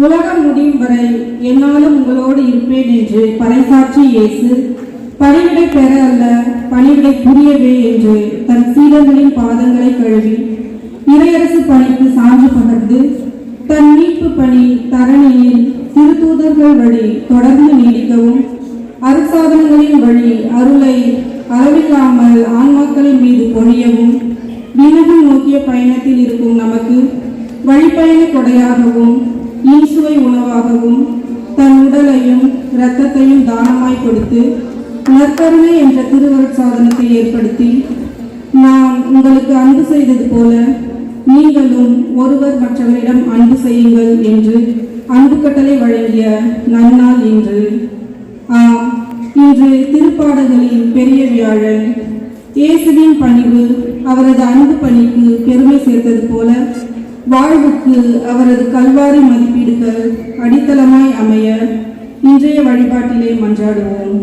உலகம் முடியும் வரை என்னாலும் உங்களோடு இருப்பேன் என்று பறைசாற்றி இயேசு பணிவிடை பெற அல்ல பணிவிடை புரியவே என்று தன் சீடர்களின் பாதங்களை கழுவி இறையரசு பணிக்கு சான்று பகர்ந்து தன் மீட்பு பணி தரணியில் திருத்தூதர்கள் வழி தொடர்ந்து நீடிக்கவும் அருட்சாதனங்களின் வழி அருளை அளவில்லாமல் ஆன்மாக்களின் மீது பொழியவும் வினவு நோக்கிய பயணத்தில் இருக்கும் நமக்கு வழிப்பயண கொடையாகவும் ஈசுவை உணவாகவும் தன் உடலையும் இரத்தத்தையும் தானமாய் கொடுத்து நற்கருணை என்ற திருவருட்சாதனத்தை ஏற்படுத்தி நான் உங்களுக்கு அன்பு செய்தது போல நீங்களும் ஒருவர் மற்றவரிடம் அன்பு செய்யுங்கள் என்று அன்பு கட்டளை வழங்கிய நன்னாள் இன்று. இன்று திருப்பாடல்களின் பெரிய வியாழன். இயேசுவின் பணிவு அவரது அன்பு பணிக்கு பெருமை சேர்த்தது போல வாழ்வுக்கு அவரது கல்வாரி மதிப்பீடுகள் அடித்தளமாய் அமைய இன்றைய வழிபாட்டிலே மன்றாடுவோம்.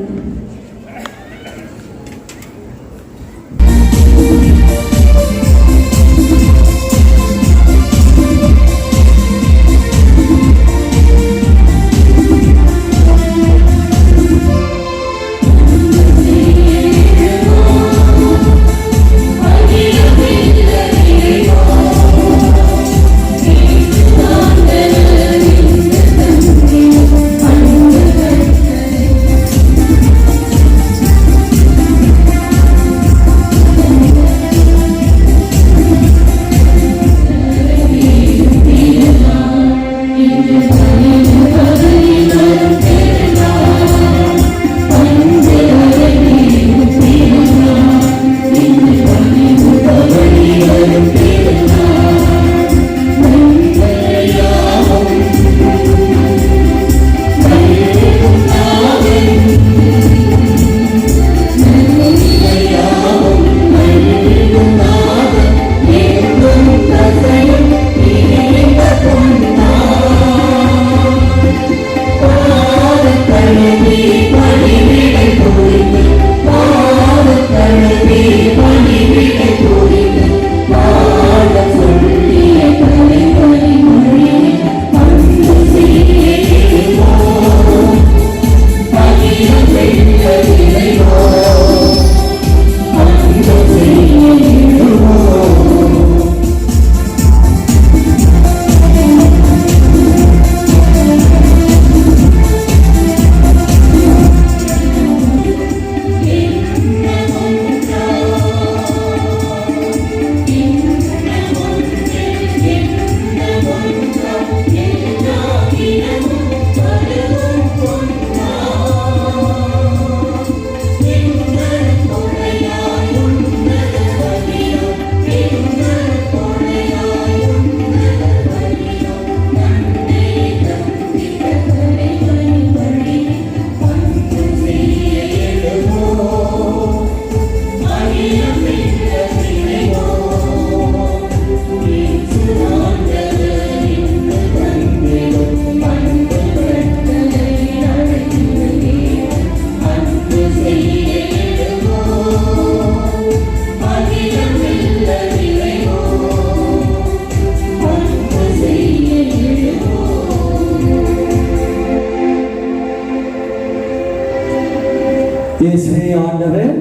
இயேசுவே ஆண்டவர்,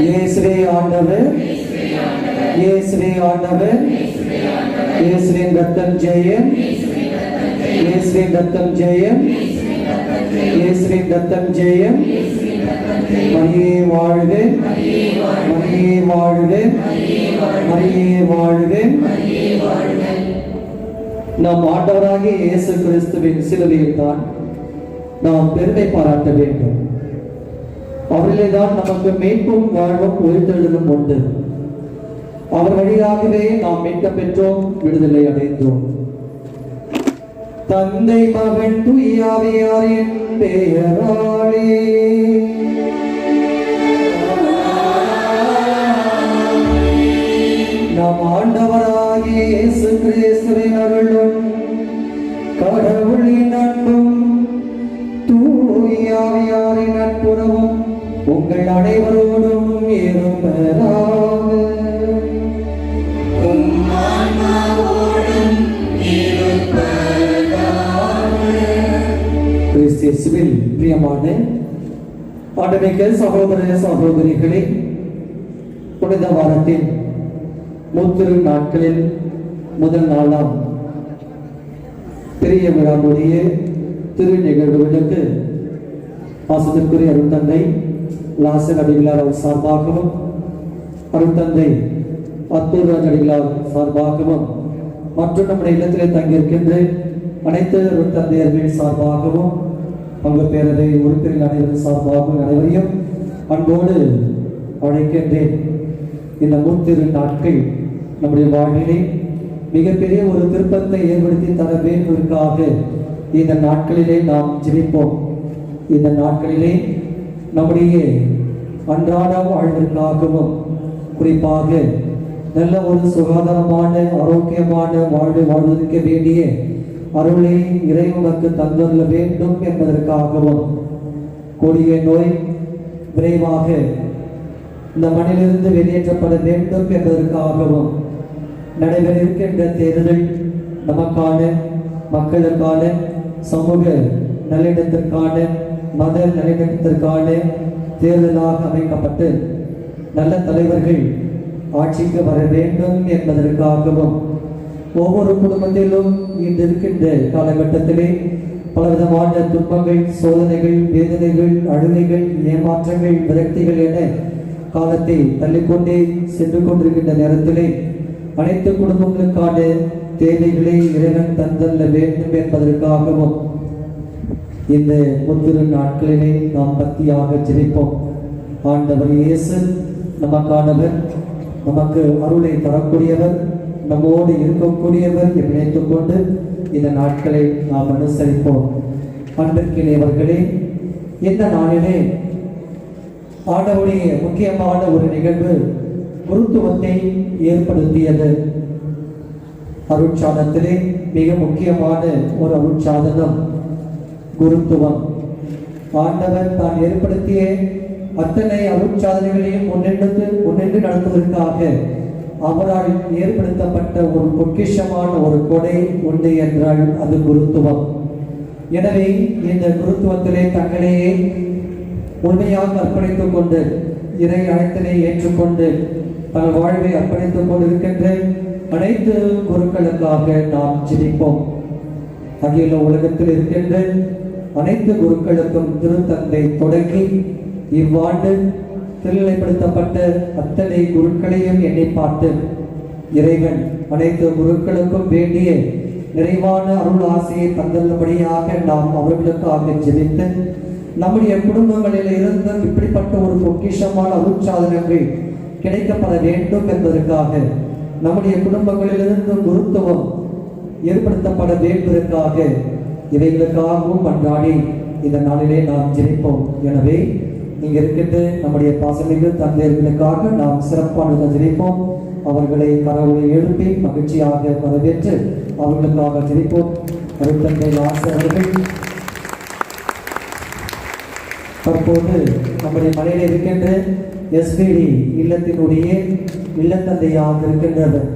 இயேசுவே ஆண்டவர், இயேசுவே ஆண்டவர், இயேசுவின் ரத்தம் ஜெயம், இயேசுவின் ரத்தம் ஜெயம், இயேசுவின் ரத்தம் ஜெயம். மரியே வாழ்க, மரியே வாழ்க, மரியே வாழ்க. நம் ஆண்டவராகிய இயேசு கிறிஸ்துவின் சிலுவையில் தான் நாம் பெருமை பாராட்ட வேண்டும். அவரிலே தான் நமக்கு மீட்பும் வாழ்வும் உயிர்த்தெழுதலும் உண்டு. அவர் வழியாகவே நாம் மீட்க பெற்றோம், விடுதலை அடைந்தோம். தந்தை மகன் தூய ஆவியாரின் பெயராலே நம் ஆண்டவராகிய இயேசு கிறிஸ்துவின் அருளும் கடவுளின் அன்பும் தூய ஆவியாரின் நட்புறவும் உங்கள் அனைவரோடும் இருப்பதாக. உம் ஆன்மாவோடும் இருப்பதாக. இயேசுவில் பிரியமான ஆண்டவருக்கு சகோதர சகோதரிகளே, புனித வாரத்தின் முத்திரு நாட்களில் முதல் நாளாம் பெரிய விழாவுடைய திரு நிகழ்வுகளுக்கு பாசத்திற்குரிய அருட்தந்தை லாசன் அடிகளார் அவர் சார்பாகவும் அருட்தந்தை அத்தூர்ராஜ் அடிகளார் சார்பாகவும் மற்றும் நம்முடைய இல்லத்திலே தங்கியிருக்கின்ற அனைத்து அருட்தந்தையர்கள் சார்பாகவும் பங்கு பேரவை உறுப்பினர்கள் அனைவரும் சார்பாகவும் அனைவரையும் அன்போடு அழைக்கின்றேன். இந்த முத்திரு நாட்கள் நம்முடைய வாழ்விலே மிகப்பெரிய ஒரு திருப்பத்தை ஏற்படுத்தி தர வேண்டுவதற்காக இந்த நாட்களிலே நாம் ஜெபிப்போம். இந்த நாட்களிலே நம்முடைய அன்றாட வாழ்விற்காகவும் குறிப்பாக நல்ல ஒரு சுகாதாரமான ஆரோக்கியமான வாழ்வதற்கு வேண்டிய அருளை இறைவனுக்கு தந்துள்ள வேண்டும் என்பதற்காகவும் கொடிய நோய் விரைவாக இந்த மண்ணிலிருந்து வெளியேற்றப்பட வேண்டும் என்பதற்காகவும் நடைபெற இருக்கின்ற தேர்தல் நமக்கான மக்களுக்கான சமூக நல்லிணத்திற்கான மத நல்லிணத்திற்கான தேர்தலாக அமைக்கப்பட்டு நல்ல தலைவர்கள் ஆட்சிக்கு வர வேண்டும் என்பதற்காகவும் ஒவ்வொரு குடும்பத்திலும் இன்று இருக்கின்ற காலகட்டத்திலே பலவிதமான துன்பங்கள், சோதனைகள், வேதனைகள், அழுகைகள், ஏமாற்றங்கள், விரக்திகள் என காலத்தை தள்ளிக்கொண்டே சென்று கொண்டிருக்கின்ற நேரத்திலே அனைத்து குடும்பங்களுக்கான தேவைகளை இறைவன் தந்தள்ள வேண்டும் என்பதற்காகவும் இந்த முத்திரு நாட்களிலே நாம் பக்தியாக ஜெபிப்போம். ஆண்டவர் இயேசு நமக்கானவர், நமக்கு அருளை தரக்கூடியவர், நம்மோடு இருக்கக்கூடியவர் என்று நினைத்துக் கொண்டு இந்த நாட்களை நாம் அனுசரிப்போம். அன்பிற்கினியவர்களே, இந்த நாளிலே ஆண்டவருடைய முக்கியமான ஒரு நிகழ்வு குருத்துவத்தை ஏற்படுத்தியது. அருட்சாதனத்திலே மிக முக்கியமான ஒரு அருட்சாதனம் குருத்துவம். ஆண்டவர் தான் ஏற்படுத்திய அத்தனை அருட்சாதனைகளையும் முன்னென்று நடத்துவதற்காக அவரால் ஏற்படுத்தப்பட்ட ஒரு பொக்கிஷமான ஒரு கொடை உண்டு என்றால் அது குருத்துவம். எனவே இந்த குருத்துவத்திலே தங்களையே உண்மையாக அர்ப்பணித்துக் கொண்டு இறை அழைத்தலை ஏற்றுக்கொண்டு தங்கள் வாழ்வை அர்ப்பணித்துக் கொண்டிருக்கின்ற அனைத்து குருக்களுக்காக நாம் ஜெபிப்போம். அகில உலகத்தில் இருக்கின்ற அனைத்து குருக்களுக்கும் திருத்தந்தை தொடங்கி இவ்வாண்டு திருநிலைப்படுத்தப்பட்ட அத்தனை குருக்களையும் எண்ணி பார்த்து இறைவன் அனைத்து குருக்களுக்கும் வேண்டிய நிறைவான அருள் ஆசையை தந்துள்ளபடியாக நாம் அவர்களுக்காக ஜெபித்து நம்முடைய குடும்பங்களில் இருந்து இப்படிப்பட்ட ஒரு பொக்கிஷமான அருட்சாதனங்கள் கிடைக்கப்பட வேண்டும் என்பதற்காக நம்முடைய குடும்பங்களிலிருந்து குருத்துவம் ஏற்படுத்தப்பட வேண்டுவதற்காக இவைகளுக்காகவும் அன்றாடி இந்த நாளிலே நாம் ஜெபிப்போம். எனவே இங்க இருக்கின்ற நம்முடைய பாசமிகு தந்தையர்களுக்காக நாம் சிறப்பான ஜெபிப்போம். அவர்களை கரவுளை எழுப்பி மகிழ்ச்சியாக வரவேற்று அவர்களுக்காக ஜெபிப்போம். அருட்தந்தை ஆசிரியர்கள் தற்போது நம்முடைய மலையில் இருக்கின்ற எஸ்பிடி இல்லத்தினுடைய இல்லத்தந்தையாக இருக்கின்றவர்.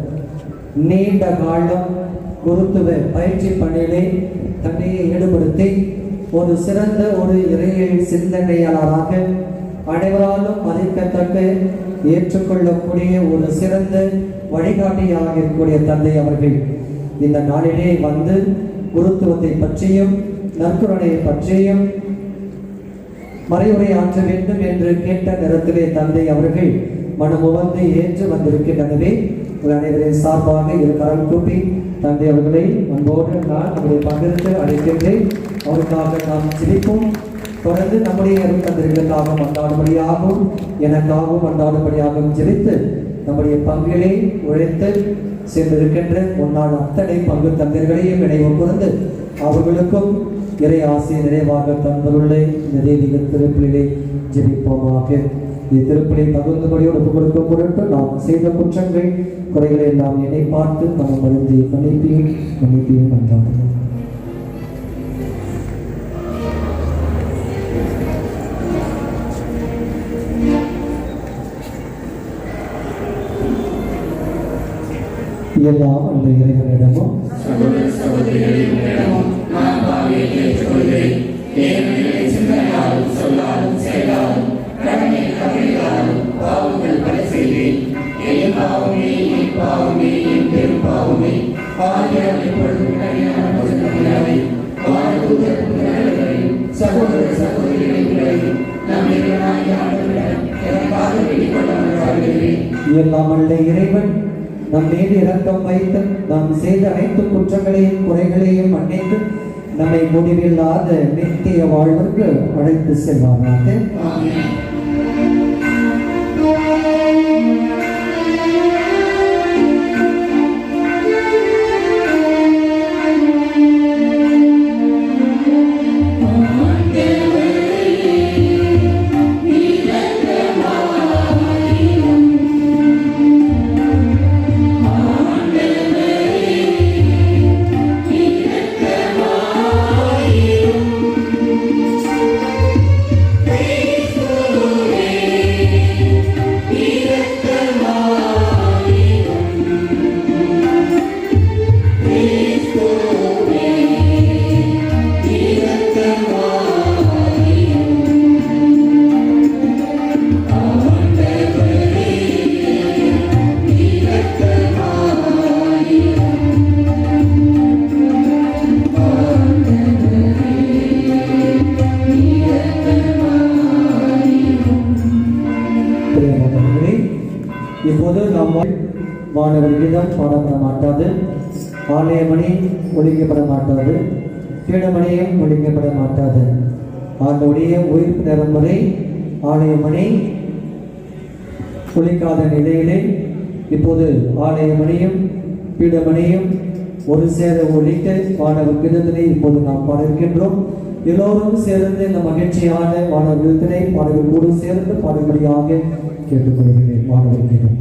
நீண்ட காலம் குருத்துவ பயிற்சி பணியிலே தன்னையை ஈடுபடுத்தி ஒரு சிறந்த ஒரு இறையியல் சிந்தனையாளராக அனைவராலும் மதிக்கத்தக்க ஏற்றுக்கொள்ளக்கூடிய ஒரு சிறந்த வழிகாட்டியாக இருக்கக்கூடிய தந்தை அவர்கள் இந்த நாளிலே வந்து குருத்துவத்தை பற்றியும் நற்கருணையை பற்றியும் மறைவுரை ஆற்ற வேண்டும் என்று கேட்ட நேரத்திலே தந்தை அவர்கள் மனமுவந்து ஏற்று வந்திருக்கின்றனவே அனைவரின் சார்பாக இரு கரம் கூப்பி தந்தை அவர்களை அன்போடு நான் நம்முடைய பங்கிற்கு அழைக்கின்றேன். அவருக்காக நாம் ஜெபிப்போம். தொடர்ந்து நம்முடைய அருட்தந்தைகளுக்காக மன்றாடும்படியாகவும் எனக்காகவும் மன்றாடும்படியாகவும் ஜெபித்து நம்முடைய பங்கிலே உழைத்து சென்றிருக்கின்ற முன்னாள் அத்தனை பங்கு தந்தைகளையும் நினைவு கூர்ந்து அவர்களுக்கும் இறை ஆசை நிறைவாக தந்தருளை நிறைய திருப்பிலே ஜெபிப்போமாக. இத்திருப்பலை தகுந்தபடியோடு ஒப்புக் கொடுக்க பொருட்டு நாம் செய்த குற்றங்கள் குறைகளை எல்லாம் என்னை பார்த்து மனம் வருந்தி மன்னிப்பையும் நன்றாக எல்லாம் அந்த இறைவனிடமும் ஏனெனில் சிந்தனையாலும் சொல்லாலும் செயலாலும் கடமை தவறினாலும் பாவங்கள் பல செய்தேன். என் பாவமே, என் பாவமே, என் பெரும் பாவமே. ஆகியால் இப்பொழுது சகோதர சகோதரிகளையும் நம் இறைவனாகிய ஆண்டவரிடம் எனக்காக வேண்டிக் கொள்ள மன்றாடுகிறேன். எல்லாம் அல்ல இறைவன் நம் மீது இரக்கம் வைத்து நாம் செய்த அனைத்து குற்றங்களையும் குறைகளையும் மன்னித்து நம்மை முடிவில்லாத நித்திய வாழ்வுக்கு அழைத்து செல்வாராக. ஆமென். இப்போது நாம் மாணவர் கீதம் பாடப்பட மாட்டாது, ஆலயமணி ஒழிக்கப்பட மாட்டாது, பீடமணியும் ஒழிக்கப்பட மாட்டாது. ஆண்டுடைய உயிர்ப்பு நேரம் வரை ஆலயமணி ஒழிக்காத நிலையிலே இப்போது ஆலயமணியும் பீடமணியும் ஒரு சேர ஒழிக்க மாணவர் கீதத்தினை இப்போது நாம் பாட இருக்கின்றோம். எல்லோரும் சேர்ந்து இந்த மகிழ்ச்சியான மாணவர் கீதத்தினை மாணவர்களோடு சேர்ந்து பாடுபடியாக கேட்டுக்கொள்கிறேன். மாணவர் கீதம்.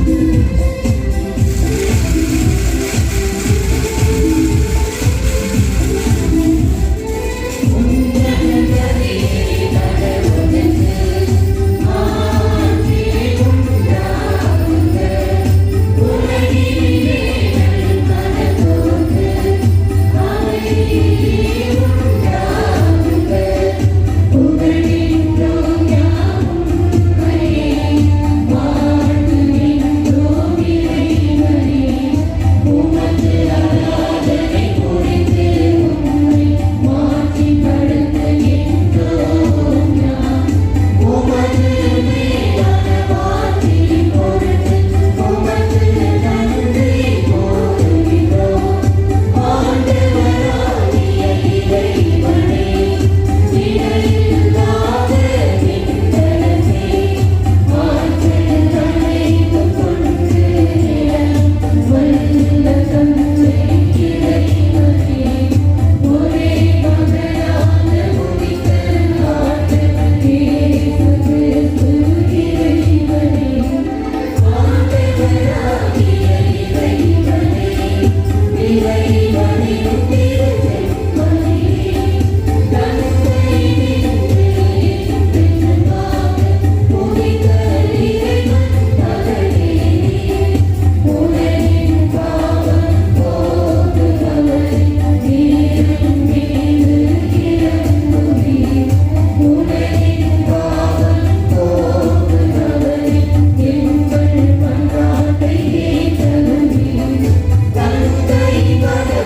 Thank you.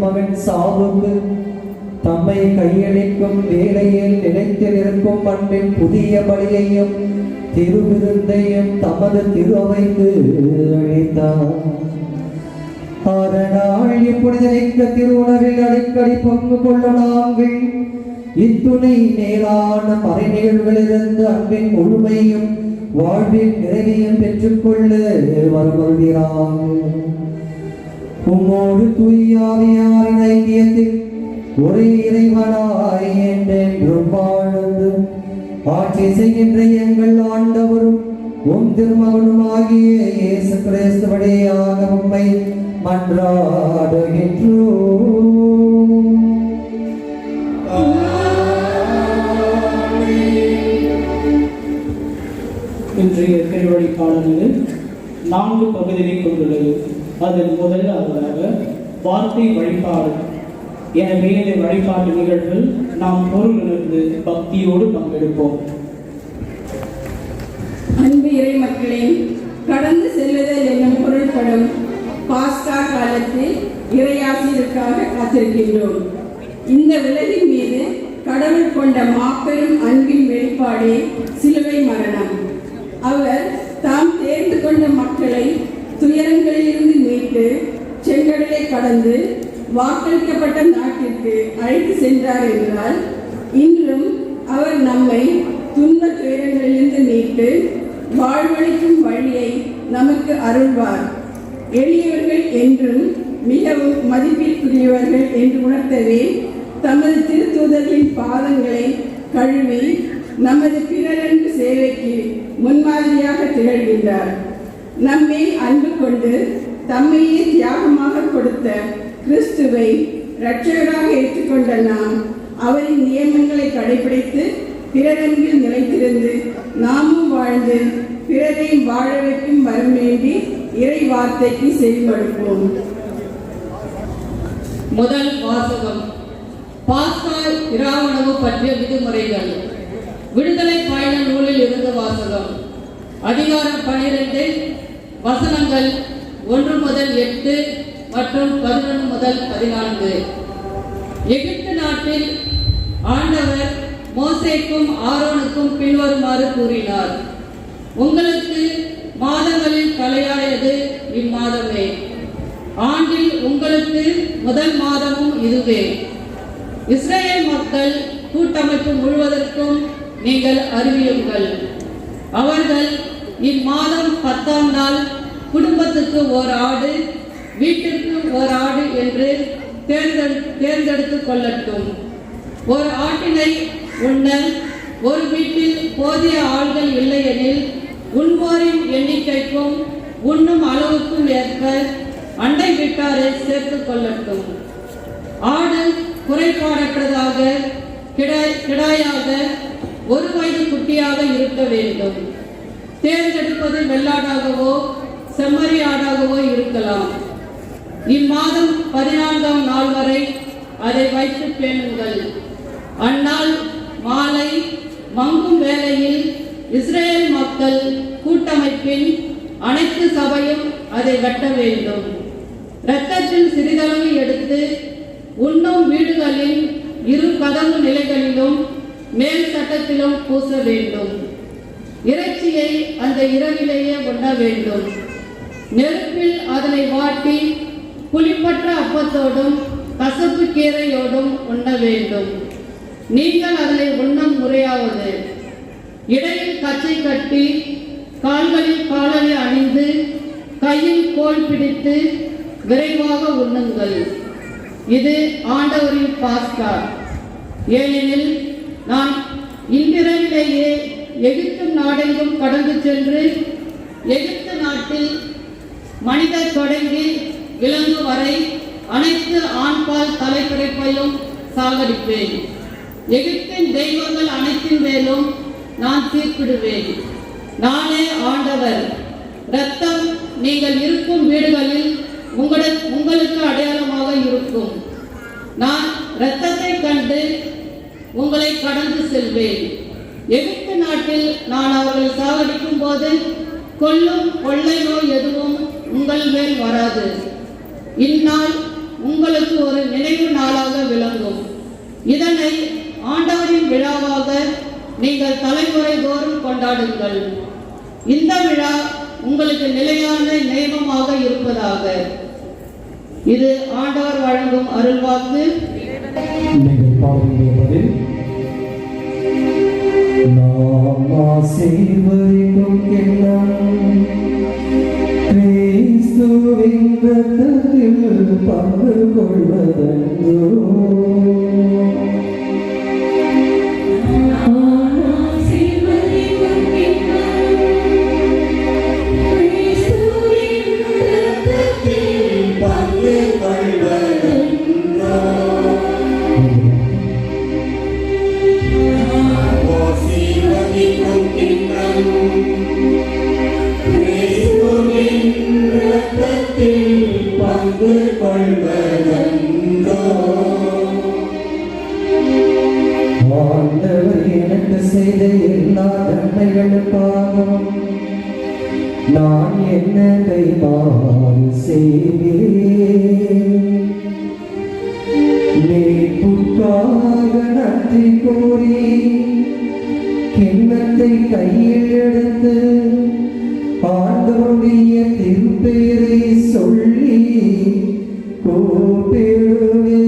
திருமகன் சாவுக்கு தம்மை கையளிக்கும் வேளையில் நிலைத்து நிற்கும் மண்ணின் புதிய பலியையும் திருவிருந்தையும் தமது திருவைக்கு அளித்தார். அதனால் இப்பொழுது திருவுணவில் அடிக்கடி பங்கு கொள்ளும் நாங்கள் இத்துணை மேலான மறை நிகழ்வுகளிலிருந்து அன்பின் முழுமையும் வாழ்வின் நிறைவையும் பெற்றுக்கொள்ள வருகிறார். உம்மோடு தூயாவியாரின் ஐக்கியத்தில் ஒரே இறைவனாய் என்றென்றும் வாழ்ந்து ஆட்சி செய்கின்ற எங்கள் ஆண்டவரும் உம் திருமகனும் ஆகிய இயேசு கிறிஸ்து வழியாக உம்மை மன்றாடுகின்றோம். இன்றைய திருவழி பாடல்கள் 4 பகுதிகளை கொண்டுள்ளது. அதில் முதலாவதாக வார்த்தை வழிபாடு. எனவே இந்த வழிபாட்டு நிகழ்வில் நாம் பொருள் உணர்ந்து பக்தியோடு பங்கெடுப்போம். அன்பு இறை மக்களே, கடந்து செல்லுதல் என்னும் பொருள்படும் பாஸ்கா காலத்தில் இறையாசிற்காக காத்திருக்கின்றோம். இந்த உலகின் மீது கடவுள் கொண்ட மாபெரும் அன்பின் வெளிப்பாடே சிலுவை மரணம். அவர் தாம் தேர்ந்து கொண்ட மக்களை துயரங்களிலிருந்து மீட்டு செங்கடலை கடந்து வாக்களிக்கப்பட்ட நாட்டிற்கு அழைத்து சென்றார் என்றால், இன்றும் அவர் நம்மை துன்ப துயரங்களிலிருந்து மீட்டு வாழ்வளிக்கும் வழியை நமக்கு அருள்வார். எளியவர்கள் என்றும் மிகவும் மதிப்பிற்குரியவர்கள் என்று உணர்த்தவே தமது திருத்தூதர்களின் பாதங்களை கழுவி நமது பிறரன்பு சேவைக்கு முன்மாதிரியாக திகழ்கின்றார். நம்மேல் அன்பு கொண்டு தம்மையே தியாகமாக கொடுத்த கிறிஸ்துவை இரட்சகராக ஏற்றுக்கொண்ட நாம் அவரின் நியமங்களை கடைபிடித்து பிறரன்பில் நிலைத்திருந்து நாமும் வாழ்ந்து பிறரையும் வாழ வைக்கும் வரம் வேண்டி இறை வார்த்தைக்கு செவிமடுப்போம். முதல் வாசகம். பாஸ்கா இராவுணவு பற்றிய விதிமுறைகள். விடுதலை பயண நூலில் இருந்து வாசகம். அதிகாரம் 12 வசனங்கள் 1 முதல் 8 மற்றும் 11 முதல் 14. எகிப்து நாட்டில் ஆண்டவர் மோசேக்கும் ஆரோனுக்கும் பின்வருமாறு கூறினார்: உங்களுக்கு மாதங்களில் தலையாயது இம்மாதமே, ஆண்டில் உங்களுக்கு முதல் மாதமும் இதுவே. இஸ்ரேல் மக்கள் கூட்டமைப்பு முழுவதற்கும் நீங்கள் அறிவியுங்கள். அவர்கள் இம்மாதம் 10ஆம் நாள் குடும்பத்துக்கு ஓர் ஆடு, வீட்டிற்கு ஓர் ஆடு என்று தேர்ந்தெடுத்துக் கொள்ளட்டும். ஒரு ஆட்டினை உண்ண ஒரு வீட்டில் போதிய ஆள்கள் இல்லையெனில் உண்போரின் எண்ணிக்கைக்கும் உண்ணும் அளவுக்கும் ஏற்ப அண்டை வீட்டாரை சேர்த்துக் கொள்ளட்டும். ஆடு குறைபாடற்றதாக கிடாயாக 1 வயது குட்டியாக இருக்க வேண்டும். தேர்ந்தெடுப்பது வெள்ளாடாகவோ செம்மறி ஆடாகவோ இருக்கலாம். இம்மாதம் 14ஆம் நாள் வரை அதை வைத்து பேணுங்கள். அந்நாள் மாலை மங்கும் வேளையில் இஸ்ரேல் மக்கள் கூட்டமைப்பின் அனைத்து சபையும் அதை வெட்ட வேண்டும். இரத்தத்தில் சிறிதளவு எடுத்து உண்ணும் வீடுகளின் 2 கதவு நிலைகளிலும் மேல் சட்டத்திலும் பூச வேண்டும். இறைச்சியை அந்த இரவிலேயே உண்ண வேண்டும். நெருப்பில் அதனை வாட்டி புளிப்பற்ற அப்பத்தோடும் கசப்பு கீரையோடும் உண்ண வேண்டும். நீங்கள் அதனை உண்ணும் முறையாவது: இடையில் கச்சை கட்டி கால்களில் காலணி அணிந்து கையில் கோல் பிடித்து விரைவாக உண்ணுங்கள். இது ஆண்டவரின் பாஸ்கா. ஏனெனில் நான் இன்றிரவிலேயே எகிப்து நாடெங்கும் கடந்து சென்று எகிப்து நாட்டில் மனிதர் தொடங்கி விலங்கு வரை அனைத்து ஆண்பால் தலைப்பிறைப்பையும் சாகடிப்பேன். எகிப்தின் தெய்வங்கள் அனைத்தின் மேலும் நான் தீர்ப்பிடுவேன். நானே ஆண்டவர். இரத்தம் நீங்கள் இருக்கும் வீடுகளில் உங்களுக்கு அடையாளமாக இருக்கும். நான் இரத்தத்தை கண்டு உங்களை கடந்து செல்வேன். எகிப்து நாட்டில் நான் அவர்களை சாகடிக்கும் போது கொல்லும் கொள்ளை நோய் எதுவும் உங்கள் மேல் வராது. இந்நாள் உங்களுக்கு ஒரு இதனை ஆண்டவரின் விழாவாக நீங்கள் தலைமுறை தோறும் கொண்டாடுங்கள். இந்த விழா உங்களுக்கு நிலையான நியமமாக இருப்பதாக. இது ஆண்டவர் வழங்கும் அருள்வாக்கு. நீங்கள் பாடுவது நாம் ஆசீர்வதிக்கும் கிண்ணம் கிறிஸ்துவின் இரத்தத்தில் பங்கு கொள்வதென்றோ ஆண்டவர் எனக்கு செய்த எல்லா நன்மைகளுக்காகவும் நான் என்ன கைமாறு செய்கிறேன். மீட்புக்காக நன்றி கூறி கிண்ணத்தை கையில் எடுத்து ஆண்டவருடைய திருப்பெயரை சொல்லி கூப்பிடுவே.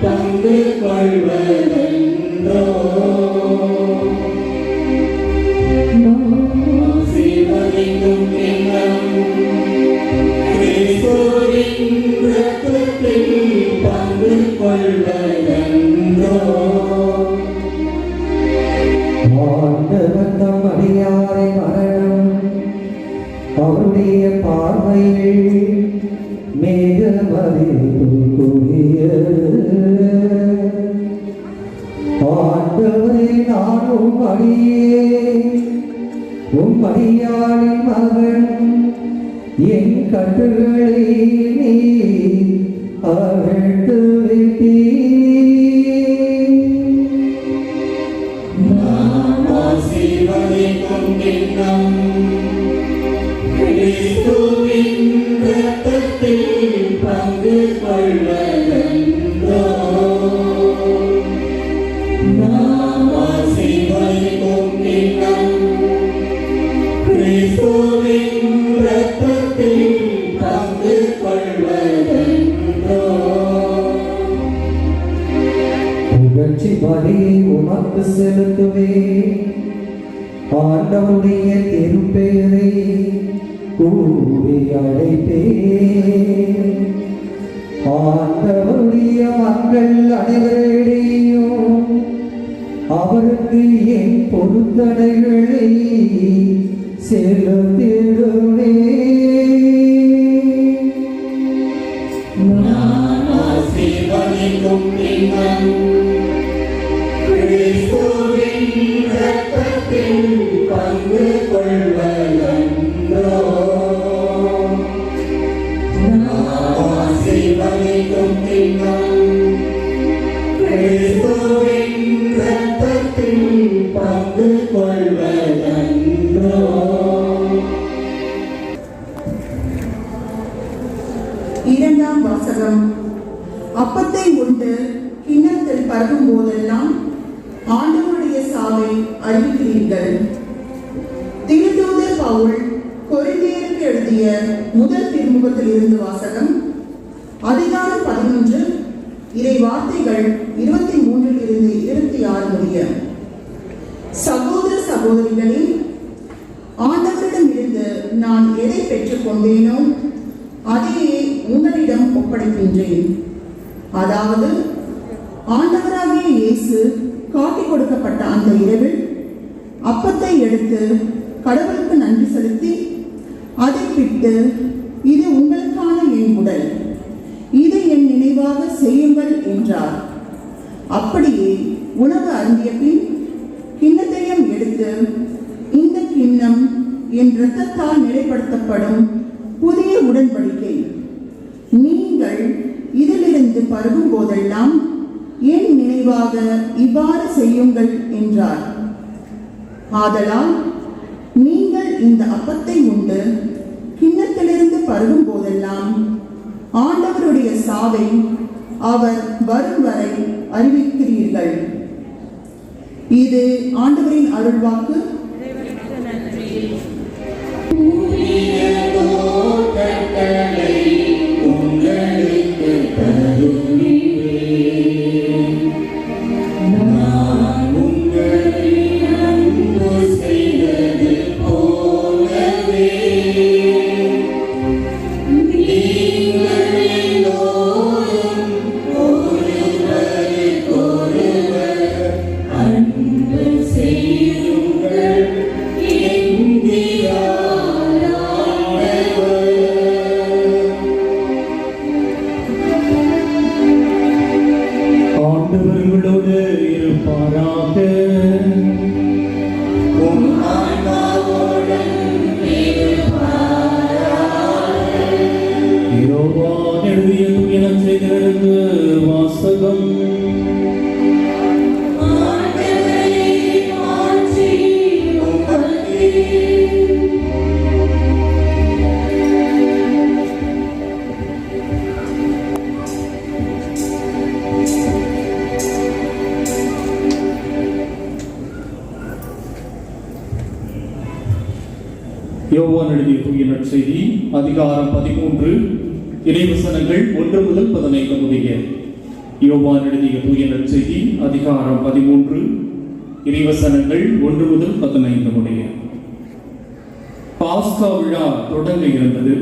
பங்கு கொள்வதென்றோ சிவலிங்கும் கிண்ணம் கிறிஸ்துவின் இரத்தத்தில் பங்கு கொள்வதென்றோ. ஆண்டவர் தம் அடியாரை மரணம் அவருடைய பார்வையில் மேக மதிப்புக்குரியது. ஆண்டவரை நான் உம்மடியாளின் மகன் என் கட்டுகளை நீ அவிழ்த்து சிவலிங்கும் கிண்ணம் கிறிஸ்துவின் இரத்தத்தில் பங்கு கொள்வதென்றோ. சிவலிங்கும் கிண்ணம் கிறிஸ்துவின் இரத்தத்தில் பங்கு கொள்வதென்றோ. புகழ்ச்சி பலி உமக்கு செலுத்துவே. ஆண்டவருடைய திருப்பெயரை கூறி அழைப்பே. ஆண்டவருடைய மக்கள் அனைவரிடையும் அவருக்கு என் பொருத்தனைகளை செலுத்திடுவே. சிவலிங்கும் கிண்ணம் கிறிஸ்துவின் இரத்தத்தில் பங்கு கொள்வதென்றோ. சிவலிங்கும் கிண்ணம் கிறிஸ்துவின் இரத்தத்தில் பங்கு கொள்வதென்றோ. இரண்டாம் வாசகம். அப்பத்தை உண்டு கிண்ணத்தில் பருகும் போதெல்லாம் ஆண்டவருடைய சாவை அறிவிக்கிறீர்கள். திருத்தூதர் பவுல் கொரிந்தியருக்கு எழுதிய முதல் திருமுகத்தில் இருந்து வாசகம். அதிகாரம் 11 இறை வார்த்தைகள் 23 இருந்து 26 முடிய. சகோதர சகோதரிகளே, ஆண்டவரிடம் இருந்து நான் எதை பெற்றுக் கொண்டேனோ அதையே உங்களிடம் ஒப்படைக்கின்றேன். அதாவது ஆண்டவராகிய இயேசு காட்டிக் கொடுக்கப்பட்ட அந்த இரவில் அப்பத்தை எடுத்து கடவுளுக்கு நன்றி செலுத்தி அதை பிட்டு, இது உங்களுக்கான என் உடல், இதை என் நினைவாக செய்யுங்கள் என்றார். அப்படியே உணவு அருந்திய பின் கிண்ணத்தையும் எடுத்து, இந்த கிண்ணம் என் இரத்தத்தால் நிலைப்படுத்தப்படும் புதிய உடன்படிக்கை. நீங்கள் இதிலிருந்து பருகும் போதெல்லாம் என் நினைவாக இவ்வாறு செய்யுங்கள் என்றார். ஆதலால் நீங்கள் இந்த அப்பத்தை உண்டு கிண்ணத்திலிருந்து பருகும் போதெல்லாம் ஆண்டவருடைய சாவை அவர் வரும் வரை அறிவிக்கிறீர்கள். இது ஆண்டவரின் அருள்வாக்கு. யோவான் எழுதிய தூய நற்செய்தி அதிகாரம் 13 இறைவசனங்கள் 1 முதல் 15 முடிய. யோவான் எழுதிய தூய நற்செய்தி அதிகாரம் 13 இறைவசனங்கள் 1 முதல் 15 முடிய. பாஸ்கா விழா தொடங்க இருந்தது.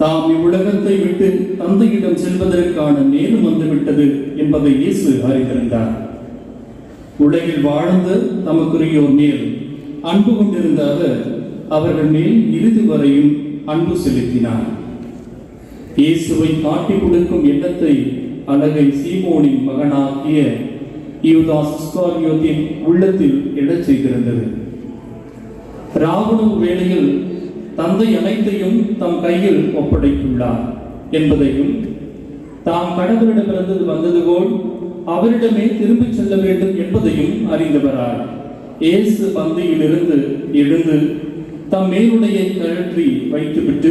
தாம் இவ்வுலகத்தை விட்டு தந்தையிடம் செல்வதற்கான நேரம் வந்துவிட்டது என்பதை இயேசு அறிந்திருந்தார். உலகில் வாழ்ந்து தமக்குரியோர் மேல் அன்பு கொண்டிருந்த அவர்கள் மேல் இறுதி வரையும் அன்பு செலுத்தினார். இயேசுவை காட்டிக் கொடுக்கும் எண்ணத்தை அழகை சீமோனின் மகனாகிய யூதாஸ் இஸ்காரியோத்தின் உள்ளத்தில் எழச் செய்திருந்தது. ராவுணவு வேளையில் தந்தை அனைத்தையும் தம் கையில் ஒப்படைத்துள்ளார் என்பதையும் தாம் கடவுளிடமிருந்து வந்தது போல் அவரிடமே திரும்பிச் செல்ல வேண்டும் என்பதையும் அறிந்தவரார் இயேசு பந்தியிலிருந்து எழுந்து தம் மேலுடையை கழற்றி வைத்துவிட்டு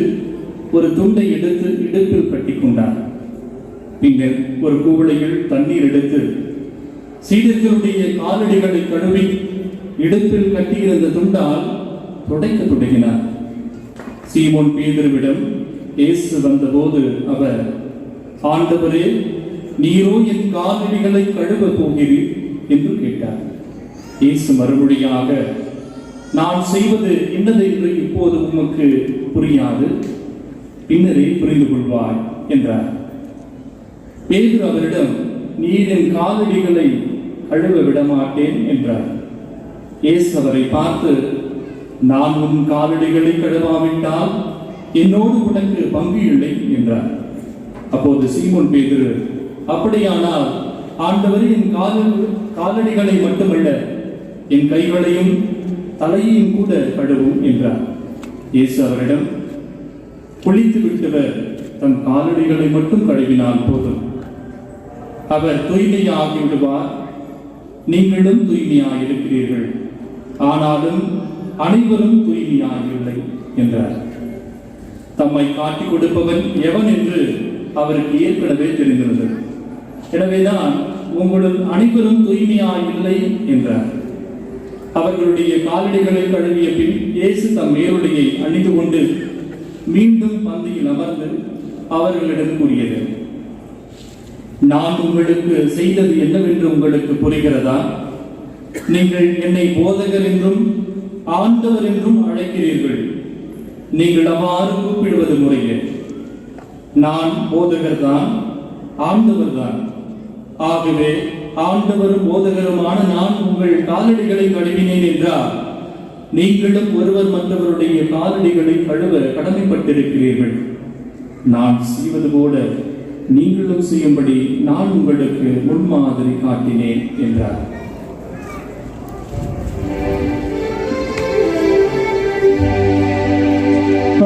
ஒரு துண்டை எடுத்து இடுப்பில் கட்டி கொண்டார். பின்னர் ஒரு குவளையில் தண்ணீர் எடுத்து சீடர்களுடைய காலடிகளை கழுவி இடுப்பில் கட்டியிருந்த துண்டால் துடைக்க தொடங்கினார். சீமோன் பேதுருவிடம் இயேசு வந்தபோது அவர், ஆண்டவரே, நீரோ என் காலடிகளை கழுவ போகிறீர் என்று கேட்டார். இயேசு மறுமொழியாக, நான் செய்வது என்னதென்று இப்போது உமக்கு புரியாது, பின்னரே புரிந்து கொள்வாய் என்றார். பேதுரு அவரிடம், நீர் என் காலடிகளை கழுவ விடமாட்டேன் என்றார். இயேசு அவரை பார்த்து, நான் உன் காலடிகளை கழுவாவிட்டால் என்னோடு உனக்கு பங்கு இல்லை என்றார். அப்போது சீமோன் பேதுரு, அப்படியானால் ஆண்டவர் என் காலடிகளை மட்டுமல்ல என் கைகளையும் தலையையும் கூட கழுவும் என்றார். இயேசு அவரிடம், குளித்து விட்டவர் தம் காலடிகளை மட்டும் கழுவினால் போதும், அவர் தூய்மையாகி விடுவார். நீங்களும் தூய்மையாயிருக்கிறீர்கள், ஆனாலும் அனைவரும் தூய்மையாகவில்லை என்றார். தம்மை காட்டிக் கொடுப்பவன் எவன் என்று அவருக்கு ஏற்கனவே தெரிந்திருந்தது. எனவேதான் உங்களுள் அனைவரும் தூய்மையாயில்லை என்றார். அவர்களுடைய காலடிகளை கழுவிய பின் இயேசு தம் மேலுடையை அணிந்து கொண்டு மீண்டும் பந்தியில் அமர்ந்து அவர்களிடம் கூறியது, நான் உங்களுக்கு செய்தது என்னவென்று உங்களுக்கு புரிகிறதா? நீங்கள் என்னை போதகர் என்றும் ஆண்டவர் என்றும் அழைக்கிறீர்கள். நீங்கள் அவ்வாறு கூப்பிடுவது முறையே. நான் போதகர் தான், ஆண்டவர் தான். ஆகவே ஆண்டவரும் போதகருமான நான் உங்கள் காலடிகளை கழுவினேன் என்றால் நீங்களும் ஒருவர் மற்றவருடைய காலடிகளை கழுவ கடமைப்பட்டிருக்கிறீர்கள். நான் செய்வது போல நீங்களும் செய்யும்படி நான் உங்களுக்கு முன்மாதிரி காட்டினேன் என்றார்.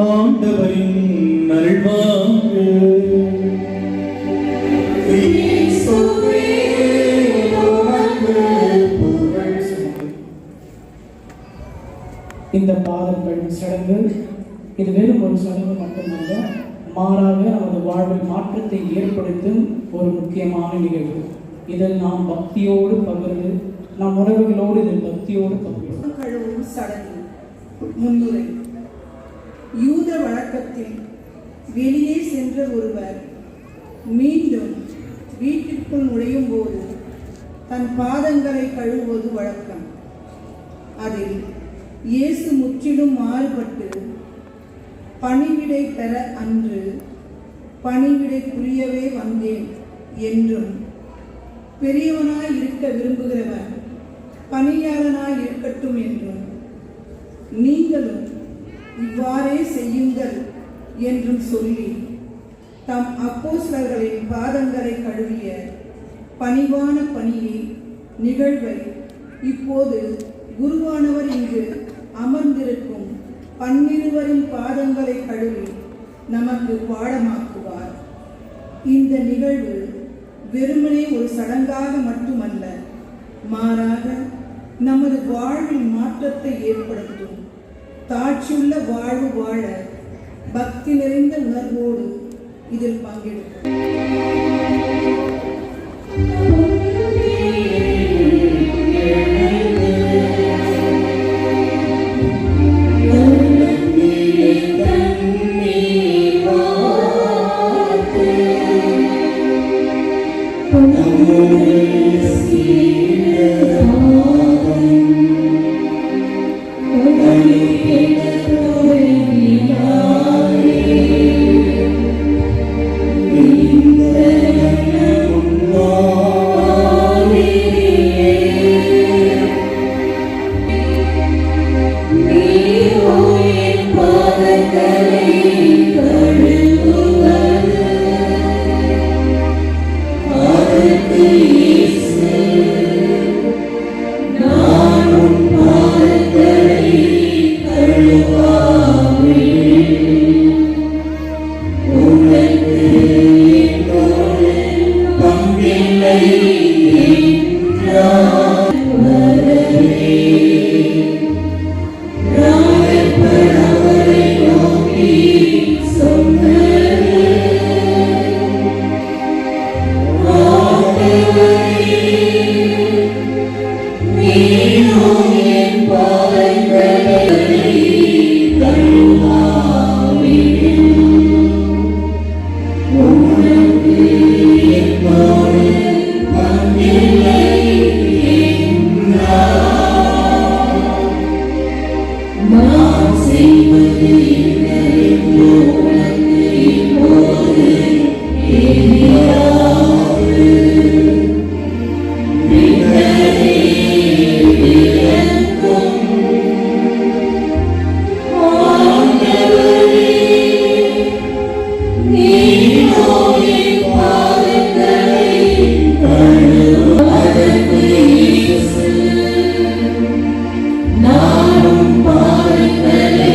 ஆண்டவரின் அருள்வாக்கு. இந்த பாதம் கழுவும் சடங்கு இது வெறும் ஒரு சடங்கு மட்டுமல்ல, மாறாக நமது வாழ்வில் மாற்றத்தை ஏற்படுத்தும் ஒரு முக்கியமான நிகழ்வு. இதில் நாம் பக்தியோடு பகிர்ந்து, நம் உறவுகளோடு இதில் பக்தியோடு பகிர்ந்து கழுவும் சடங்கு. முன்னுரை. யூத வழக்கத்தில் வெளியே சென்ற ஒருவர் மீண்டும் வீட்டிற்குள் நுழையும் போது தன் பாதங்களை கழுவுவது வழக்கம். அதில் இயேசு முற்றிலும் மாறுபட்டு பணிவிடை பெற அன்று பணிவிடை புரியவே வந்தேன் என்றும், பெரியவனாய் இருக்க விரும்புகிறவன் பணியாளனாய் இருக்கட்டும் என்றும், நீங்களும் இவ்வாறே செய்யுங்கள் என்றும் சொல்லி தம் அப்போஸ்தலர்களின் பாதங்களை கழுவிய பணிவான பணியை நிகழ்வை இப்போது குருவானவர் இங்கு அமர்ந்திருக்கும் 12 பாதங்களை கழுவி நமக்கு பாடமாக்குவார். இந்த நிகழ்வு வெறுமனே ஒரு சடங்காக மட்டுமல்ல, மாறாக நமது வாழ்வில் மாற்றத்தை ஏற்படுத்தும் தாட்சியுள்ள வாழ்வு வாழ பக்தி நிறைந்த உணர்வோடு இதில் பங்கெடுக்கும். நானும் பாதங்களை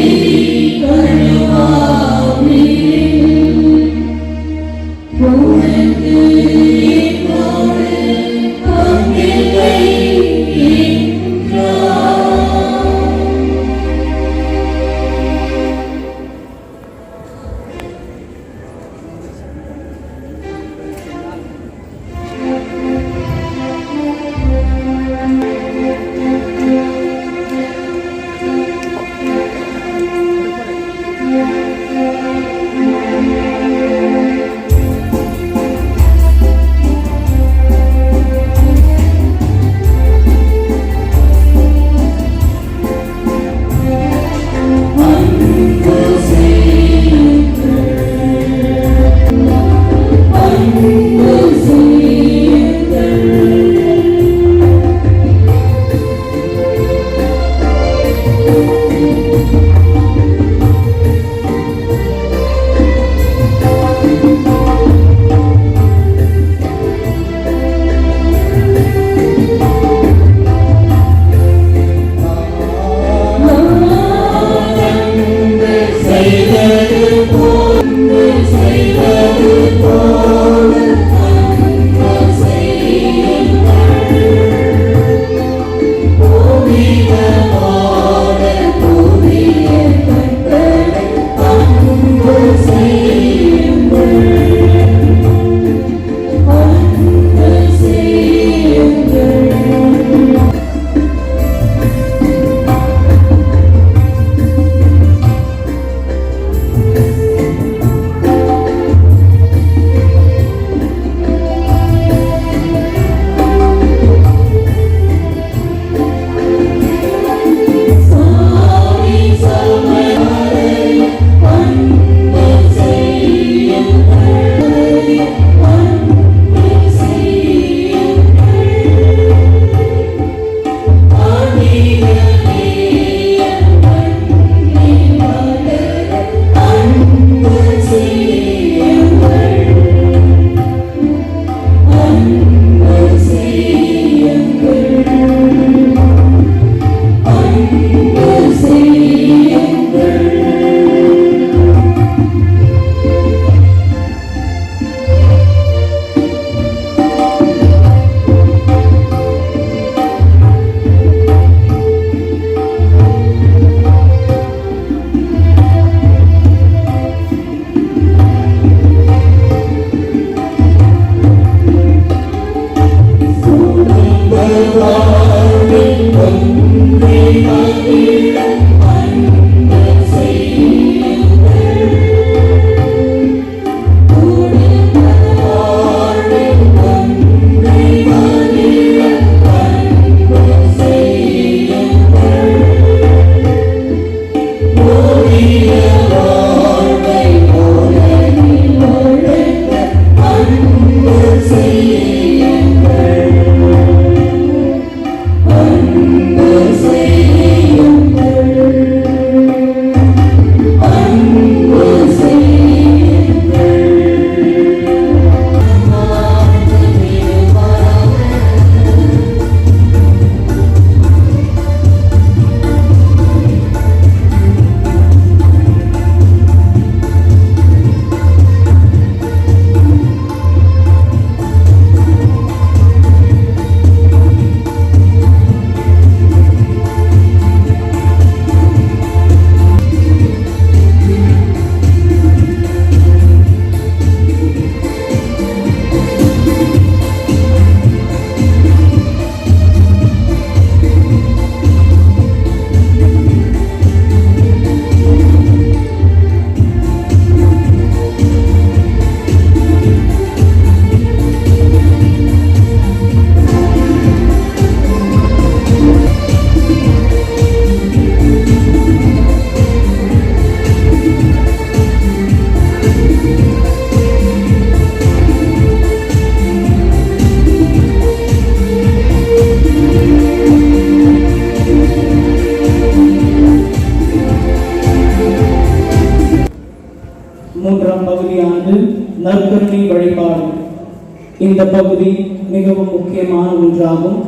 இந்த பகுதி மிகவும் முக்கியமான ஒன்றாகும்.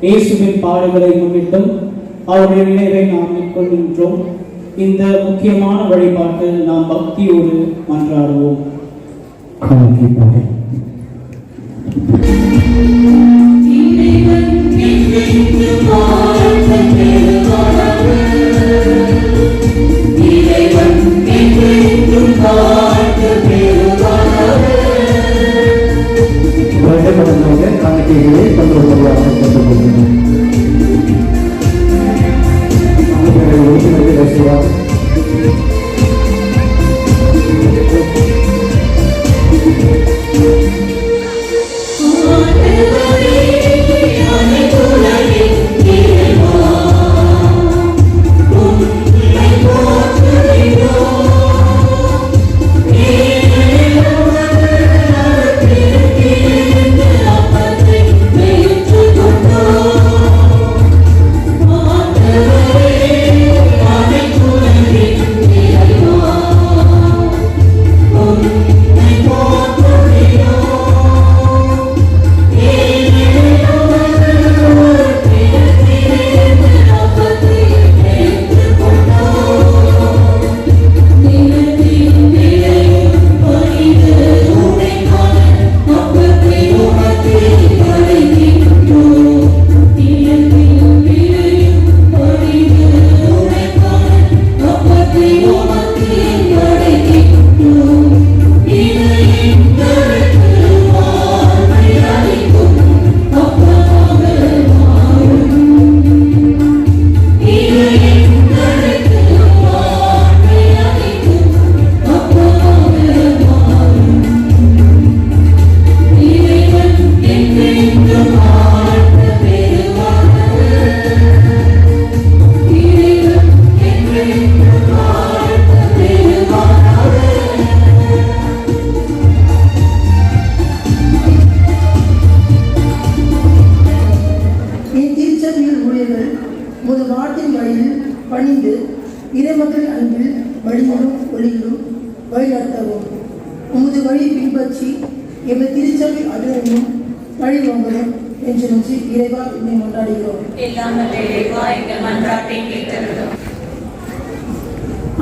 இயேசுவின் பாடுகளை முன்னிட்டும் அவருடைய நினைவை நாம் மேற்கொள்கின்றோம். இந்த முக்கியமான வழிபாட்டில் நாம் பக்தியோடு மன்றாடுவோம். காணிக்கைகளை கொண்டுள்ளதாக கொண்டுள்ளனர்.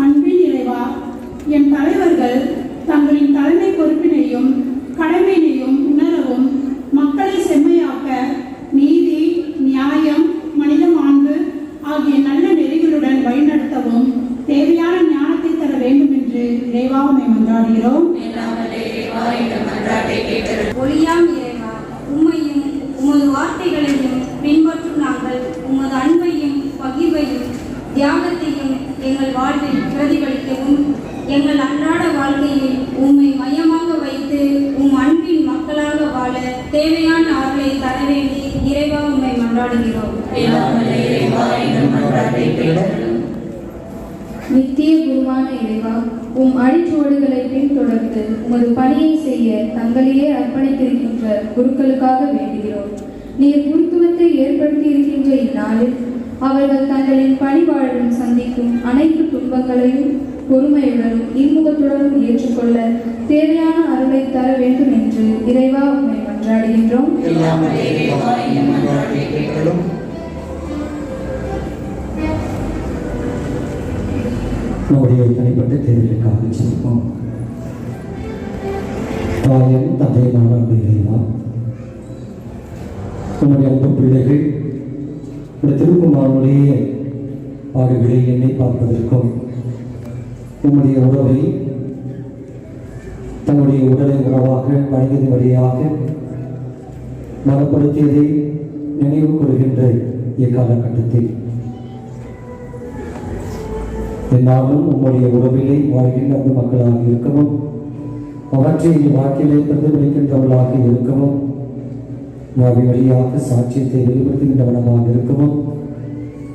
அன்பின் இறைவா, என் தலைவர்கள் தங்களின் தலைமை பொறுப்பினையும் கடமையினையும் உணரவும் மக்களை செம்மையாக்க நீதி, நியாயம், மனித மாண்பு ஆகிய நல்ல நெறிகளுடன் வழிநடத்தவும் தேவையான ஞானத்தை தர வேண்டும் என்று இறைவா உம்மை மன்றாடுகிறோம். ஒளியாம் இறைவா, உம்மையும் உமது வார்த்தைகளையும் பின்பற்றும் நாங்கள் உமது அன்பையும் பகிர்வையும் தியாகத்தையும் எங்கள் வாழ்வில் பிரதிபலிக்கவும் எங்கள் அன்றாட வாழ்க்கையில் உம்மை மையமாக வைத்து உம் அன்பின் மக்களாக வாழ தேவையான அருளை தர வேண்டி இறைவா உம்மை மன்றாடுகிறோம். நித்திய குருவான இறைவா, உம் அடிச்சுவடுகளை பின்தொடர்ந்து உமது பணியை செய்ய தங்களையே அர்ப்பணித்திருக்கின்ற குருக்களுக்காக வேண்டுகிறோம். நீர் குருத்துவத்தை ஏற்படுத்தி இருக்கின்ற இந்நாளில் அவர்கள் தங்களின் பணிவாழ்வில் சந்திக்கும் அனைத்து துன்பங்களையும் பொறுமையுடனும் இன்முகத்துடனும் ஏற்றுக்கொள்ள தேவையான அருளை தர வேண்டும் என்று இறைவா உம்மை மன்றாடுகின்றோம். நம்முடைய தனிப்பட்ட தேவைகளுக்காக செல்வோம். தாயும் தந்தையுமான இறைவா, நம்முடைய அன்பு பிள்ளைகள் இந்த திருக்குமாரனுடைய பாடுகளை எண்ணி பார்ப்பதற்கும் உம்முடைய உறவை தன்னுடைய உடலை உறவாக வழங்கியது வழியாக மனப்படுத்தியதை நினைவு கூறுகின்ற இக்காலகட்டத்தில் என்னாலும் உம்முடைய உறவிலே வாழ்கின்ற அந்த மக்களாக இருக்கவும் அவற்றை வாழ்க்கையிலே பிரதிபலிக்கின்றவர்களாக இருக்கவும் வாழ்வி வழியாக சாட்சியத்தை வெளிப்படுத்துகின்றவனமாக இருக்கவும்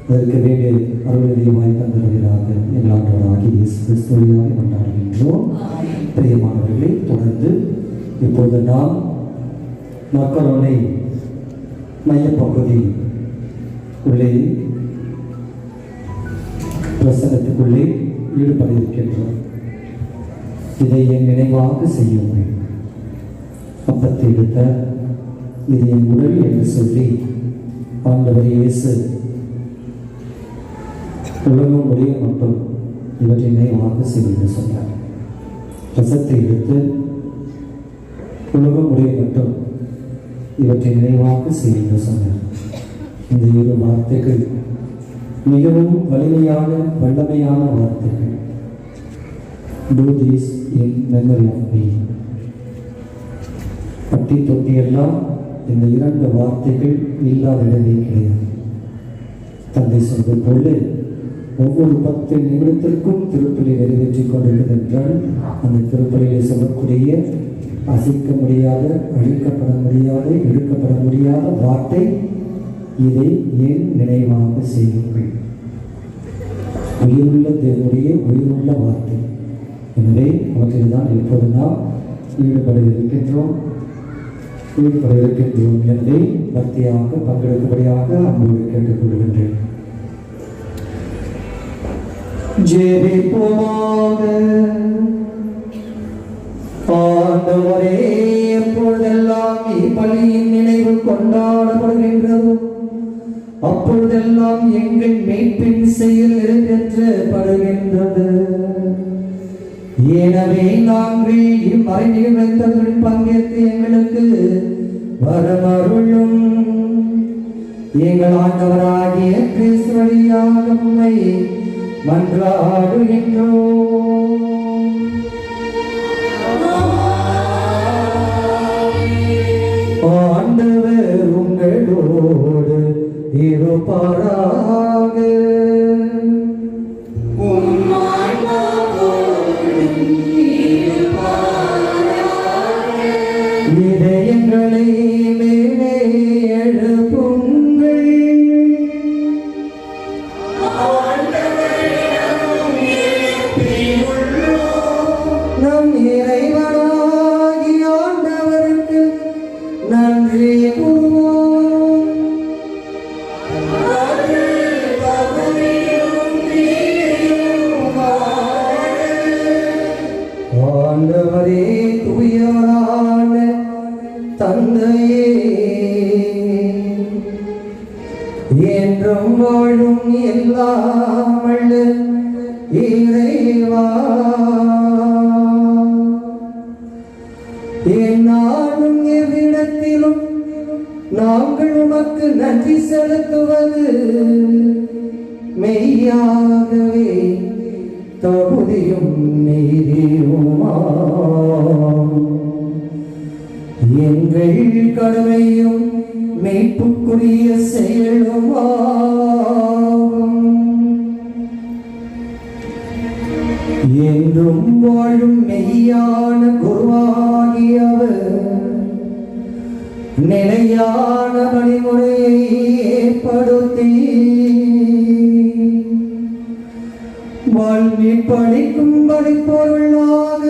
அதற்கு வேண்டிய அருள்நிலையை வாய்ப்பு தருகிறாக எல்லாண்டவராகி இயேசு கிறிஸ்துவையாக கொண்டாடுகின்றோம். பிரியமானவர்களே, தொடர்ந்து இப்போது நாம் மக்களுடைய மையப்பகுதி உள்ளே பிரசனத்துக்குள்ளே ஈடுபட இருக்கின்றோம். இதை என் நினைவாக செய்யுங்கள். அப்பத்தை எடுத்த இது என் உடல் என்று சொல்லி ஆண்டவர் இயேசு உலகம் முடிய மட்டும் இவற்றை நினைவாக செய்து சொன்னார். ரசத்தை எடுத்து உலகம் முடிய மட்டும் இவற்றை நினைவாக செய்து சொன்னார். இந்த இரு வார்த்தைகள் மிகவும் வலிமையான வல்லமையான வார்த்தைகள். Do this in memory of me. பட்டி தொட்டியெல்லாம் இந்த இரண்டு வார்த்தைகள் இல்லாத இடமே கிடையாது. தந்தை சொல்வது போல ஒவ்வொரு 10 நிமிடத்திற்கும் திருப்பலி நிறைவேற்றிக் கொண்டிருக்கிறது என்றால் அந்த திருப்பலியை சொல்லக்கூடிய அசைக்க முடியாத, அழிக்கப்பட முடியாத, எடுக்கப்பட முடியாத வார்த்தை இதை ஏன் நினைவாக செய்யுங்கள். உயிருள்ள தேவனுடைய உயிருள்ள வார்த்தை. எனவே அவற்றில் தான் இப்போது நாம் ஈடுபட இருக்கின்றோம் என்பதை பக்தியாக பங்கெடுக்கும்படியாக அன்போடு கேட்டுக்கொள்கின்றேன். ஜெபிப்போமாக. ஆண்டவரே, எப்பொழுதெல்லாம் இப்பலியின் நினைவு கொண்டாடப்படுகின்றதோ அப்பொழுதெல்லாம் எங்கள் மீட்பின் செயல் நிறைவேற்றப்படுகின்றது. எனவே நாங்கள் இம்மறை நிகழ்வுகளில் பங்கேற்று எங்களுக்கு வரமருளும். எங்கள் ஆண்டவராகிய கிறிஸ்து வழியாக உம்மை மன்றாடுகின்றோம். ஆண்டவர் உங்களோடு இருப்பாராக. இதயங்களை மேலே எழுப்புங்கள். நம் இறைவனாகிய ஆண்டவருக்கு நன்றி கூறுவோம். ஆண்டவரே, தூயவரான தந்தையே, என்றும் வாழும் எல்லாம் வல்ல இறைவா, எந்நாளும் எவ்விடத்திலும் நாங்கள் உமக்கு நன்றி செலுத்துவது மெய்யாகவே தகுதியும் நீதியுமாம். எங்கள் கடமையும் மீட்புக்குரிய செயலுமாகும். என்றும் வாழும் மெய்யான குருவாகியவர் நிலையான வழிமுறையை ஏற்படுத்தி வாழ்வி படிக்கும்படி பொருளாக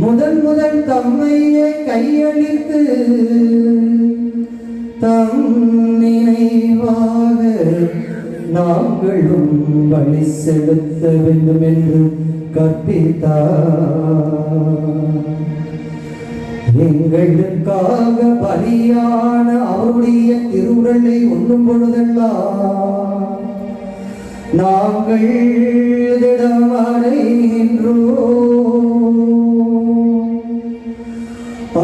முதல் தம்மையை கையளித்து தம் நினைவாக நாங்களும் வழி செலுத்த வேண்டும் என்று கற்பித்தார். எங்களுக்காக பலியான அவருடைய திருவுடலை உண்ணும் பொழுதெல்லாம் நாங்கள் திடமடைகின்றோம்.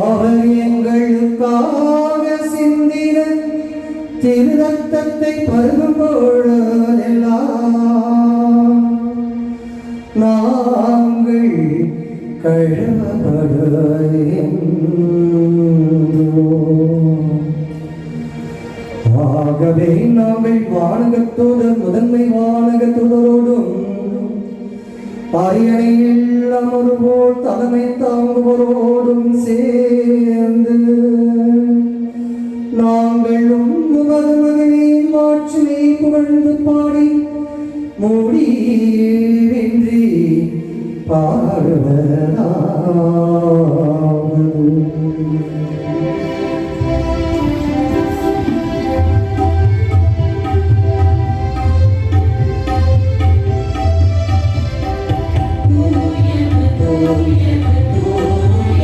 அவர் எங்களுக்காக சிந்தின திரு ரத்தத்தை பருகும் பொழுதெல்லாம் நாங்கள் ஆகவே நாங்கள் வானகத்தோடு முதன்மை வானகத்தோடும் அரியணையில் அமர்வோர் தலைமை தாங்குவோரோடும் சேர்ந்து நாங்களும் உமது மகிமையின் மாட்சியை புகழ்ந்து பாடி முடிவின்றி பாடுவதாவது. தூய தூய தூய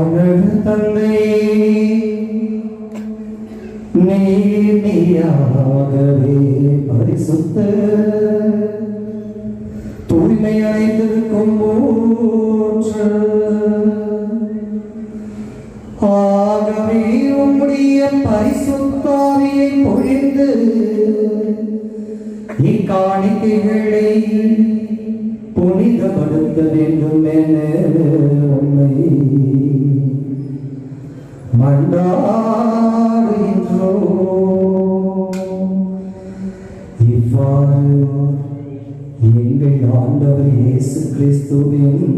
வானக தந்தை நீயாகவே பரிசுத்த தூய்மை அடைந்திருக்கும் போற்று. ஆகவே உம்முடைய பரிசுத்தாவியை பொழிந்து இக்காணிக்கைகளை புனிதப்படுத்த வேண்டும் என உம்மை மன்றாடுகின்றோம். இவ்வாறு எங்கள் ஆண்டவர் இயேசு கிறிஸ்துவின்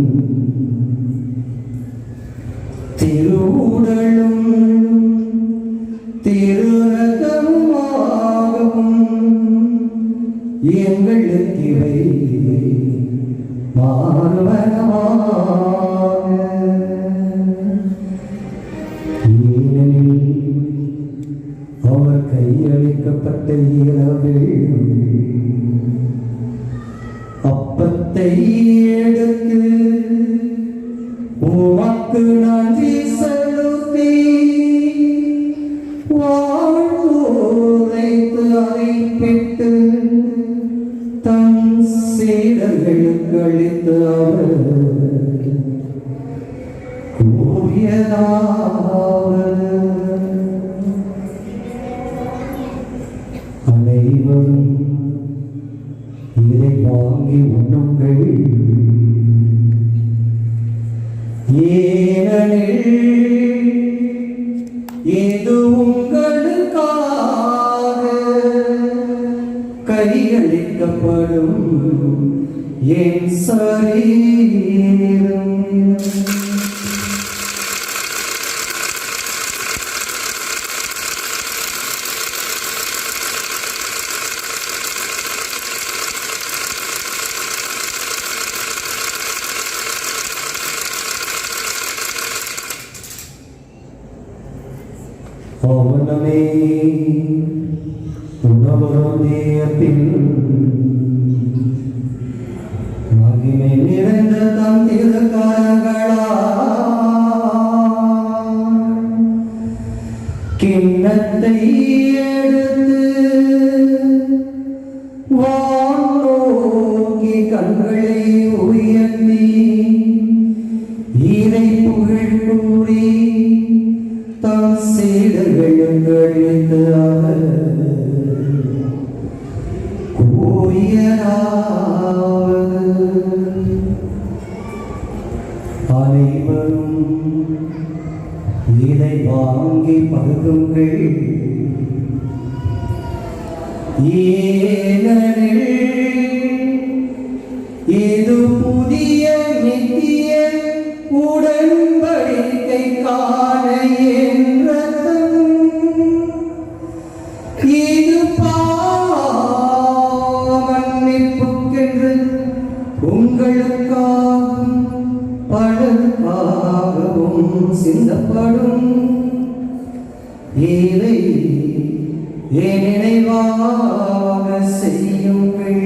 திருவுடலும் திருரகமாகவும் எங்களுக்கு இவை மாறுவனமாக. ஏனெனில் அவர் கையளிக்கப்பட்ட இரவில் அப்பத்தை எடுத்து உமக்கு நன்றி செலுத்தி வாழ்த்துரைத்து அழைப்பிட்டு தம் சீடர்களுக்கு அளித்து அவர் கூறியதாவது: அனைவரும் இதை வாங்கி உண்ணுங்கள். ஏனெனில் இது உங்களுக்காக கையளிக்கப்படும் என் சரீரம். அவனமே உணவருடைய பின் மகிமை நிறைந்த தம் திருக்கரங்களால் கிண்ணத்தை எடுத்து வானோக்கி கண்களை உயர்த்தி இறை புகழ் கூறி தம் சீடர்களுக்கு அளித்து அவர் கூறியதாவது: அனைவரும் இதை வாங்கி பருகுங்கள். ஏனெனில் இது புதிய நித்திய உடன்படிக்கை காண இது மன்னிப்புக்கென்று உங்களுக்காகவும் பலருக்காகவும் சிந்தப்படும். இதை என் நினைவாக செய்யுங்கள்.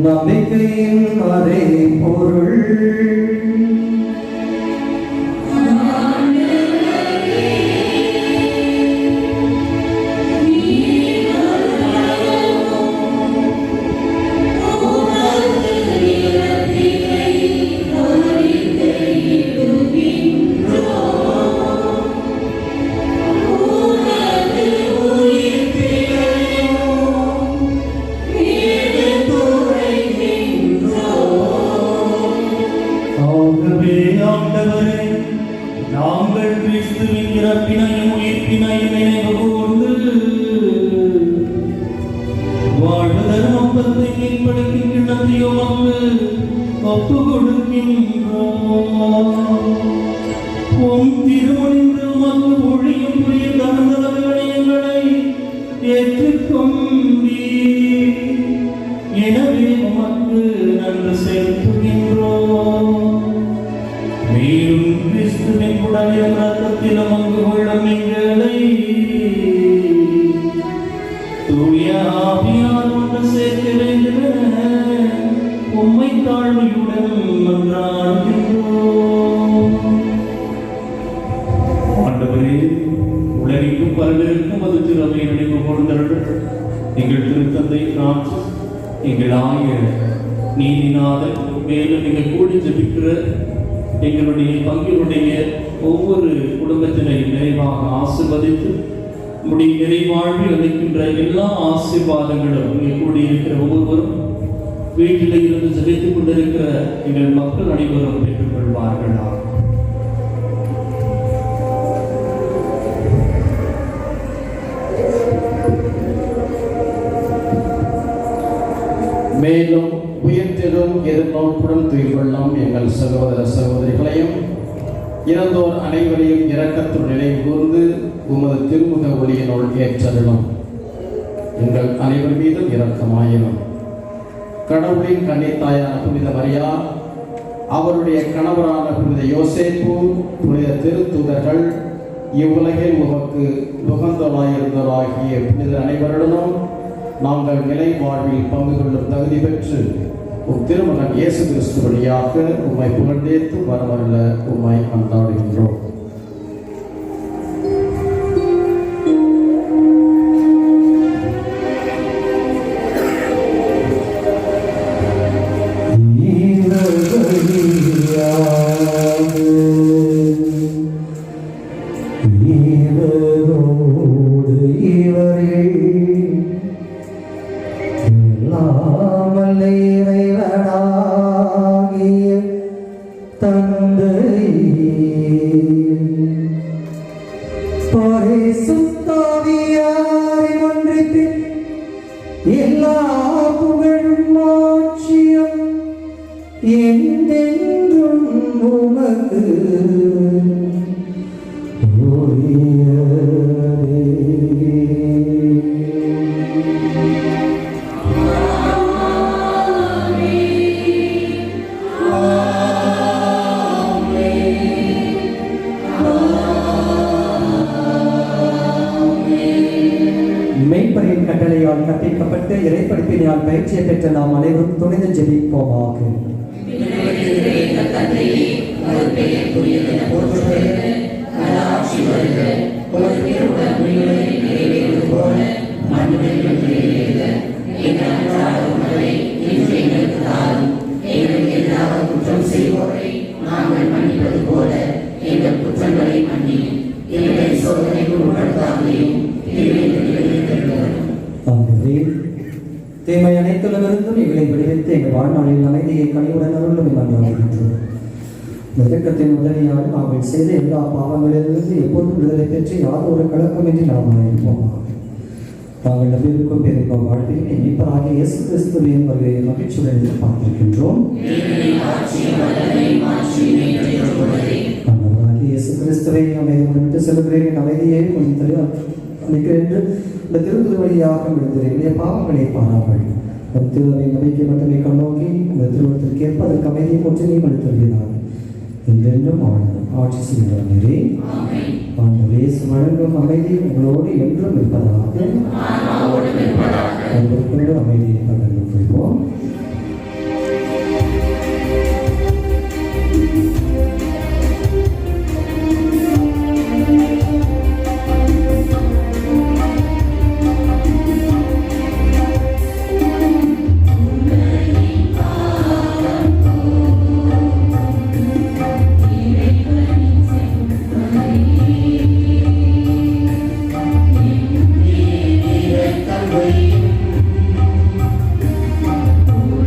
நம்பிக்கையின் அதே பொருள் நாங்கள் கிறிஸ்துவின் இறப்பினையும் உயிர்ப்பினையும் நினைவு கூர்ந்து வாழ்வதன் அப்பத்தை மீன்படுத்தும் கிண்ணத்தையும் ஒப்பு கொடுக்கின்றோம். உம் திருமணிந்து உமக்கு ஒழியும் புரிய தகுந்தவர்களை எங்களை ஏற்றுக்கொண்டீர். எனவே உமக்கு நன்றி செலுத்துகின்றோம். மேலும் கிறிஸ்துவின் உடலிலும் இரத்தத்திலும் பங்கு கொள்ளும் எங்களை தூய ஆவியார் ஒன்று சேர்க்க வேண்டும் என உம்மை தாழ்மையுடன் மன்றாடுகின்றோம். ஆண்டவரே, உலகிற்கும் பலருக்கும் அது திறமை நினைவு கொண்டவர்கள் எங்கள் திருத்தந்தை பிரான்சிஸ், எங்கள் ஆயர் நீதிநாதன், மேலும் நீங்கள் கூடி ஜெபிக்கிற எங்களுடைய பங்கினுடைய ஒவ்வொரு குடும்பத்தினரையும் நிறைவாக ஆசீர்வதித்து உடைய நிறைவாழ்வில் அளிக்கின்ற எல்லா ஆசீர்வாதங்களும் இங்கே கூடியிருக்கிற ஒவ்வொருவரும் வீட்டில் இருந்து ஜெபித்துக் கொண்டிருக்கிற எங்கள் மக்கள் அனைவரும் பெற்றுக் கொள்வார்களாக. மேலும் உயிர்த்தெழும் எதிர்நோக்குடன் துயில் கொள்ளும் எங்கள் சகோதர சகோதரிகளையும் இறந்தோர் அனைவரையும் இரக்கத்துடன் நினைவு கூர்ந்து உமது திருமுக ஒளியினுள் ஏற்றருளும். எங்கள் அனைவர் மீதும் இரக்கமாயிரும். கடவுளின் கன்னித்தாயான புனித மரியா, அவருடைய கணவரான புனித யோசேப்பு, புனித திருத்தூதர்கள், இவ்வுலகில் உமக்கு உகந்தவராயிருந்தவராகிய புனித அனைவருடனும் நாங்கள் நிலை வாழ்வில் பங்கு கொள்ளும் தகுதி பெற்று திருமகன் இயேசு கிறிஸ்து வழியாக உம்மை புகழ்ந்தேத்து வரவல்ல உம்மை கொண்டாடுகின்றோம். எல்லா புகழும் ஆட்சியும் என்றென்றும் உமக்கு மெய்ப்பரின் கட்டளையால் கற்பிக்கப்பட்டு இறைப்படிப்பினால் பயிற்சியை பெற்ற நாம் அனைவரும் துணிந்து ஜெபிப்போமாக. நாங்கள் மன்னிப்பது போல எங்கள் குற்றங்களை மன்னியும், எங்களை சோதனைக்கு உட்படுத்தாமையும் தீமை அனைத்திலிருந்தும் எங்களை விடுவித்து எங்கள் வாழ்நாளில் அமைதியை கனிவுடன் அருளும் மன்றாடுகின்றோம். நெருக்கத்தின் உதவியால் நாங்கள் செய்த எல்லா பாவங்களிலிருந்து எப்போதும் விடுதலை பெற்று யாதொரு கலக்கமின்றி நாம் இருப்போம். நாங்கள் நம்பியிருக்கும் பெருக்கும் வாழ்வில் மீட்பராகிய இயேசு கிறிஸ்துவின் வருகையை மகிழ்ச்சியுடன் எதிர்பார்த்திருக்கின்றோம். ஆண்டவராகிய இயேசு கிறிஸ்துவை அமைதியுடன் விட்டு செல்கிறேன், அமைதியை அளிக்கிறேன் என்று இந்த திருப்பதி வழியாக விழுந்தேன். பாவங்களை பாராமல் திருவை நம்பிக்கை மட்டுமே கண்ணோக்கி இந்த திருவத்திற்கு ஏற்ப அதற்கு அமைதியை ஒன்றினையும் அளித்தருகிறார் என்றென்றும் ஆட்சி செய்கிறவரே. ஆண்டவரே, வழங்கும் அமைதி உங்களோடு என்றும் இருப்பதாக. உங்களுக்குள்ள அமைதியை பகிர்ந்து கொள்வோம். Oh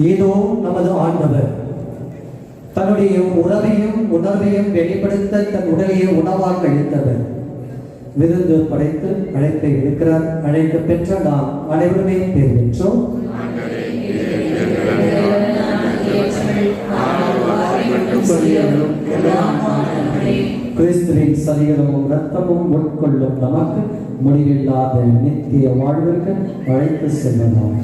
ஏதோ நமது ஆண்டவர் தன்னுடைய உறவையும் உணர்வையும் வெளிப்படுத்த தன் உடலையே உணவாக அளித்தவர். விருந்து படைத்து அழைப்பை எடுக்கிறார். அழைக்க பெற்ற நாம் அனைவருமே பேர் பெற்றோம். கிறிஸ்துவின் சரீரமும் இரத்தமும் உட்கொள்ளும் நமக்கு முடிவில்லாத நித்திய வாழ்விற்கு அழைத்து செல்லலாம்.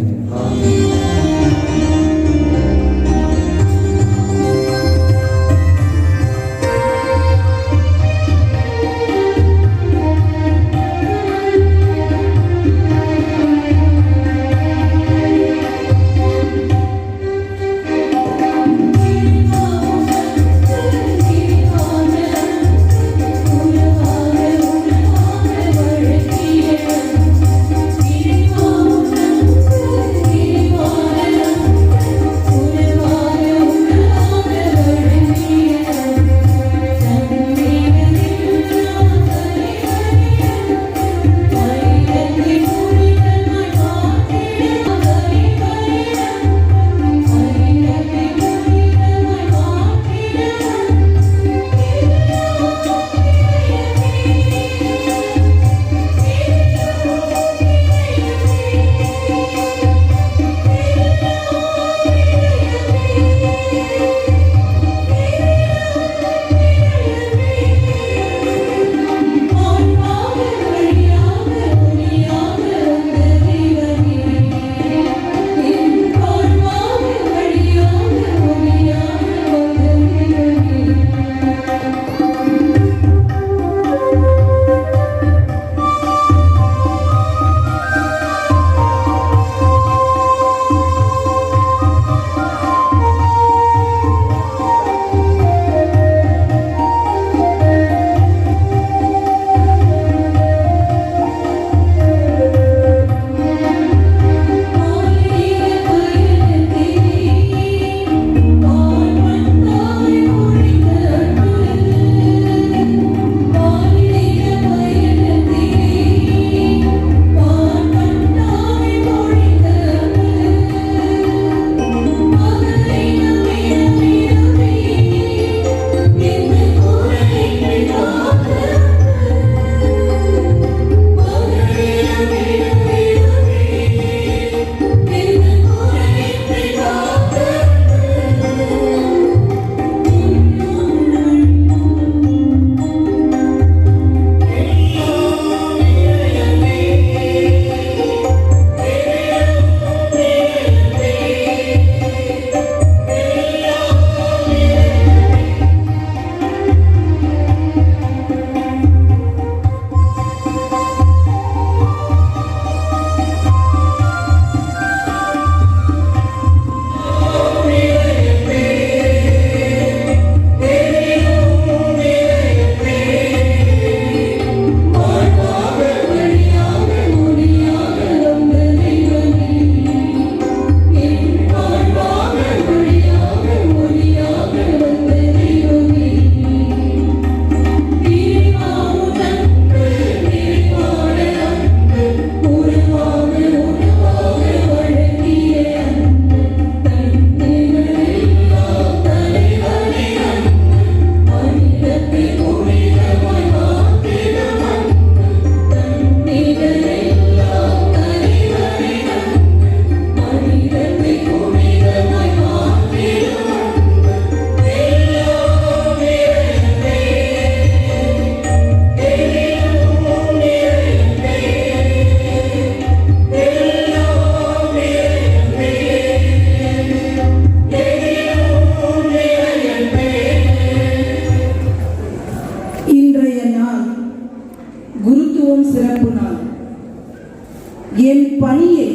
என் பணியை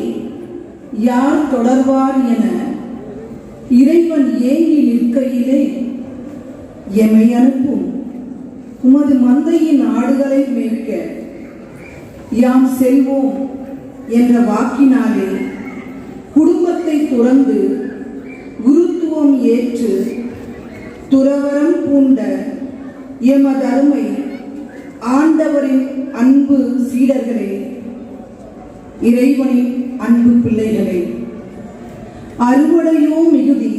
யார் தொடர்வார் என இறைவன் ஏங்கி நிற்கையிலே எமை அனுப்பும் உமது மந்தையின் ஆடுகளை மேய்க்க யாம் செல்வோம் என்ற வாக்கினாலே குடும்பத்தை துறந்து குருத்துவம் ஏற்று துறவரம் பூண்ட எமதருமை ஆண்டவரின் அன்பு சீடர்களே, இறைவனின் அன்பு பிள்ளைகளே, அறுவடையோ மிகுதி,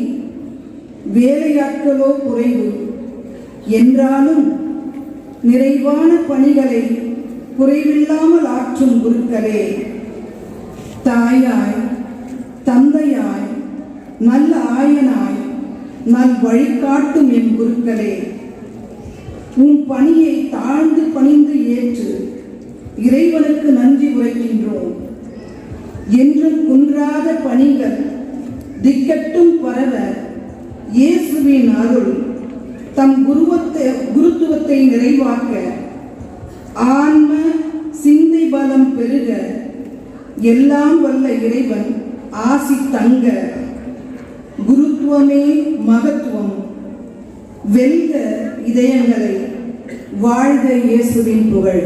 வேலையாட்களோ குறைவு என்றாலும் நிறைவான பணிகளை குறைவில்லாமல் ஆற்றும் குருக்களே, தாயாய், தந்தையாய், நல்ல ஆயனாய், நல் வழிகாட்டும் என் குருக்களே, உன் பணியை தாழ்ந்து பணிந்து ஏற்று இறைவனுக்கு நன்றி உரைக்கின்றோம். என்றும் குன்றாத பணிகள் திக்கட்டும் பரவ இயேசுவின் அருள் தம் குருத்துவத்தை நிறைவாக்க, ஆன்ம சிந்தை பலம் பெருக, எல்லாம் வல்ல இறைவன் ஆசி தங்க, குருத்துவமே மகத்துவம், வெல்க இதயங்களை, வாழ்க இயேசுவின் புகழ்.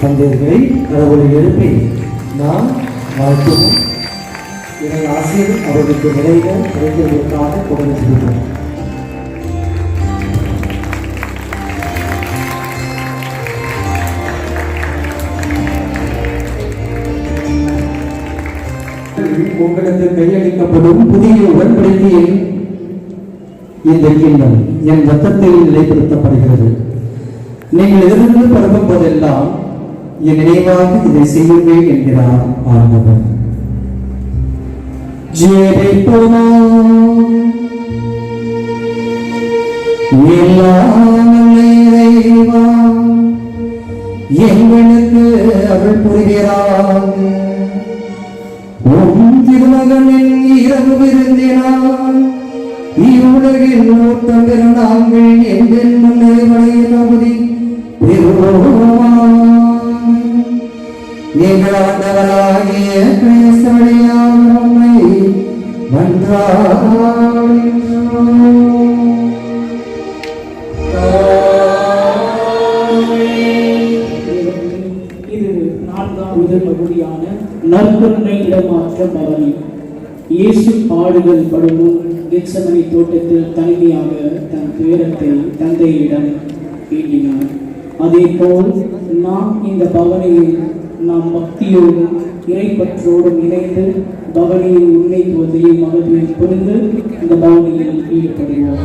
தந்தையர்களை கடவுளை எழுப்பி நாம் வாழ்த்துவோம். இதன் ஆசிரியர் அவர்களுக்கு நிறைய கிடைத்ததற்காக கொண்டு செல்கிறோம். உங்களுக்கு கையளிக்கப்படும் புதிய உடன்படிக்கையில் இந்த கிண்ணம் என் ரத்தத்தில் நிலைப்படுத்தப்படுகிறது. நீங்கள் எதிர்த்து பருகும் போதெல்லாம் என் நினைவாக இதை செய்யுங்கள் என்கிறார் ஆண்டவர். எங்களுக்கு அவள் புரிகிறார். திருமகனின் இரவு விருந்தினால் இவ்வுலகில் ஓட்டம் பெற நாங்கள் என்றென்றும் நிறைவடைய தகுதி பெறுவோம். நீங்கள் ஆண்டவராகிய கிறிஸ்து வழியாக உம்மை மன்றாடுகிறோம். இது 4வது பகுதியான நற்கருணை இடமாற்ற பவனி. இயேசு பாடுகள் படுமுன் கெத்சமனி தோட்டத்தில் தனிமையாக தன் துயரத்தை தந்தையிடம் வேண்டினார். அதேபோல் நாம் இந்த பவனியில் நாம் பக்தியோடும் இறைப்பற்றோடும் இணைந்து பவனியின் உண்மைத்துவத்தையும் மகத்தையும் புரிந்து இந்த பவனியில் ஈடுபடுவோம்.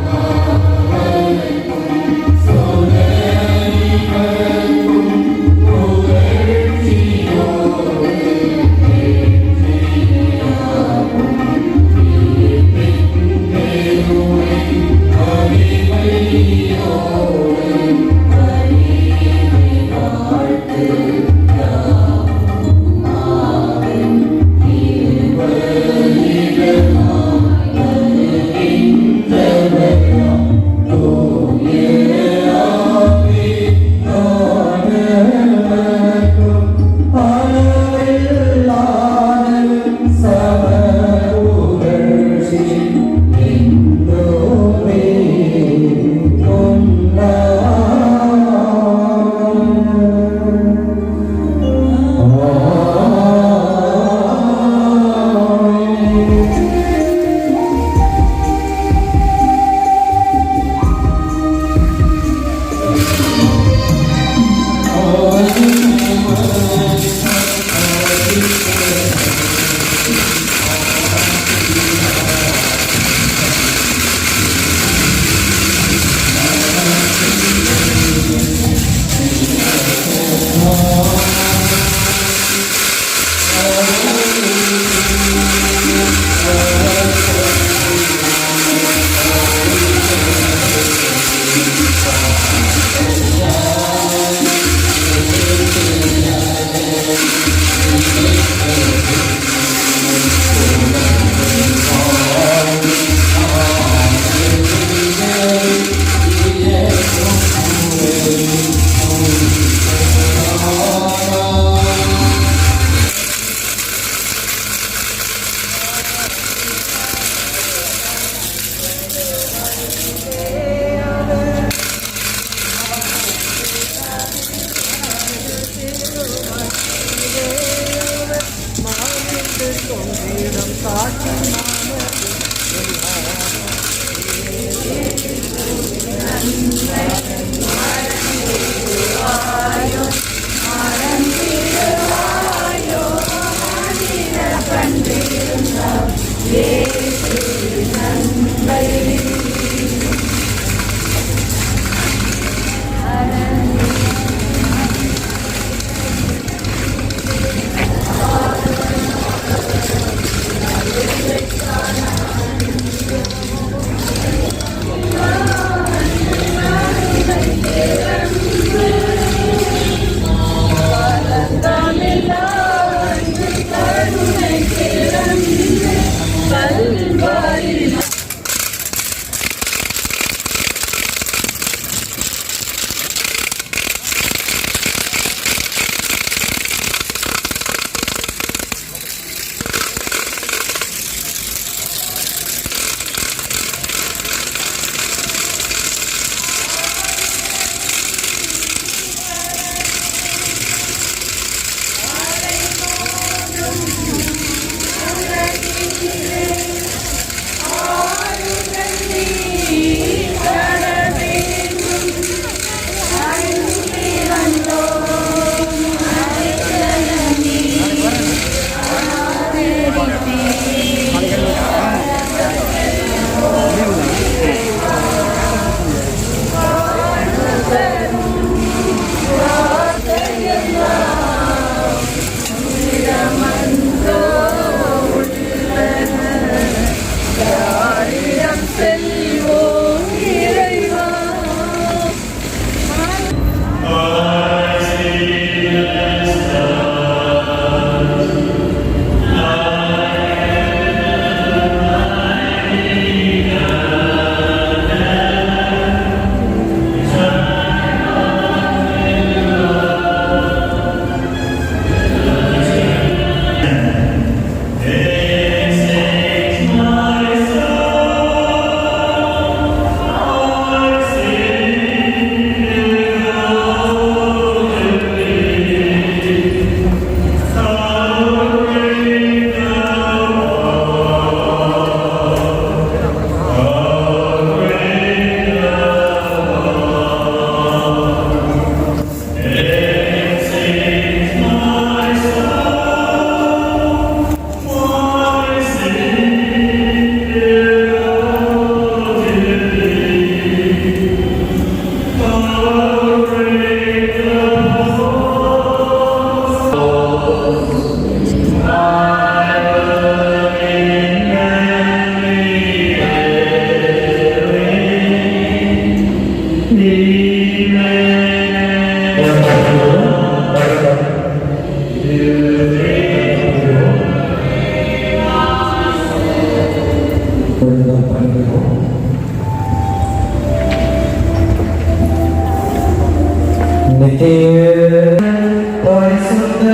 பரிசுத்த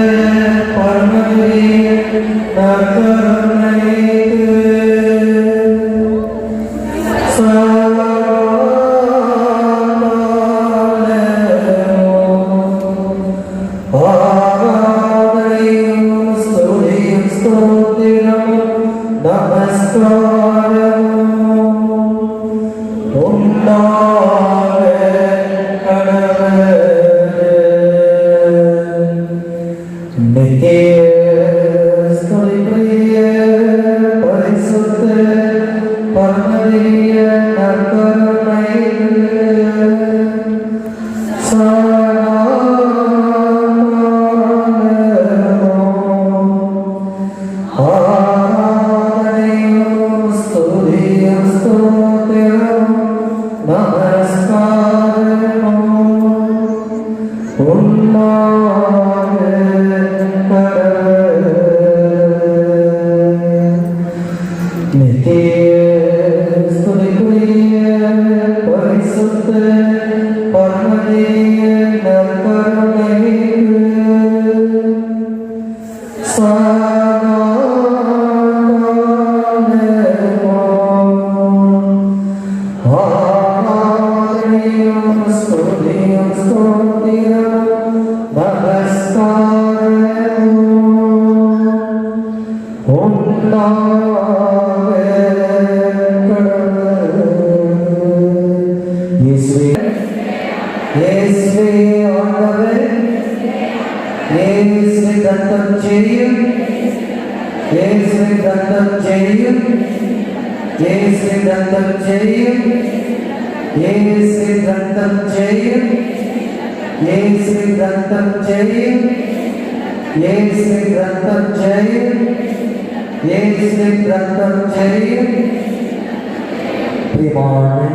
பரமதியே நற்கருணைக்கு ஆராதனையும் ஸ்துதியும் ஸ்தோத்திரமும் நமஸ்காரமும் உண்டாக கடவுளே. நித்திய ஸ்துதிக்குரிய பரிசுத்த பரமதிய நற்கருணைக்கு ஆராதனையும் ஸ்துதியும் ஸ்தோத்திரமும் நமஸ்காரமும் உண்டாக கடவுளே. நித்திய ஸ்துதிக்குரிய பரிசுத்த பரமதிய நற்கருணைக்கு ஆராதனையும் ஸ்துதியும் ஸ்தோத்திரமும் நமஸ்காரமும் உண்டாக கடவுளே. இயேசுவே ஆண்டவரே, இயேசுவே ரத்தம் செய்யும், இயேசுவே ரத்தம் செய்யும், இயேசுவே ரத்தம் செய்யும், இயேசுவே ரத்தம் செய்யும், இயேசுவே ரத்தம் செய்யும், இயேசுவே ரத்தம் செய்யும், இயேசுவே ரத்தம் செய்யும். பிரியமான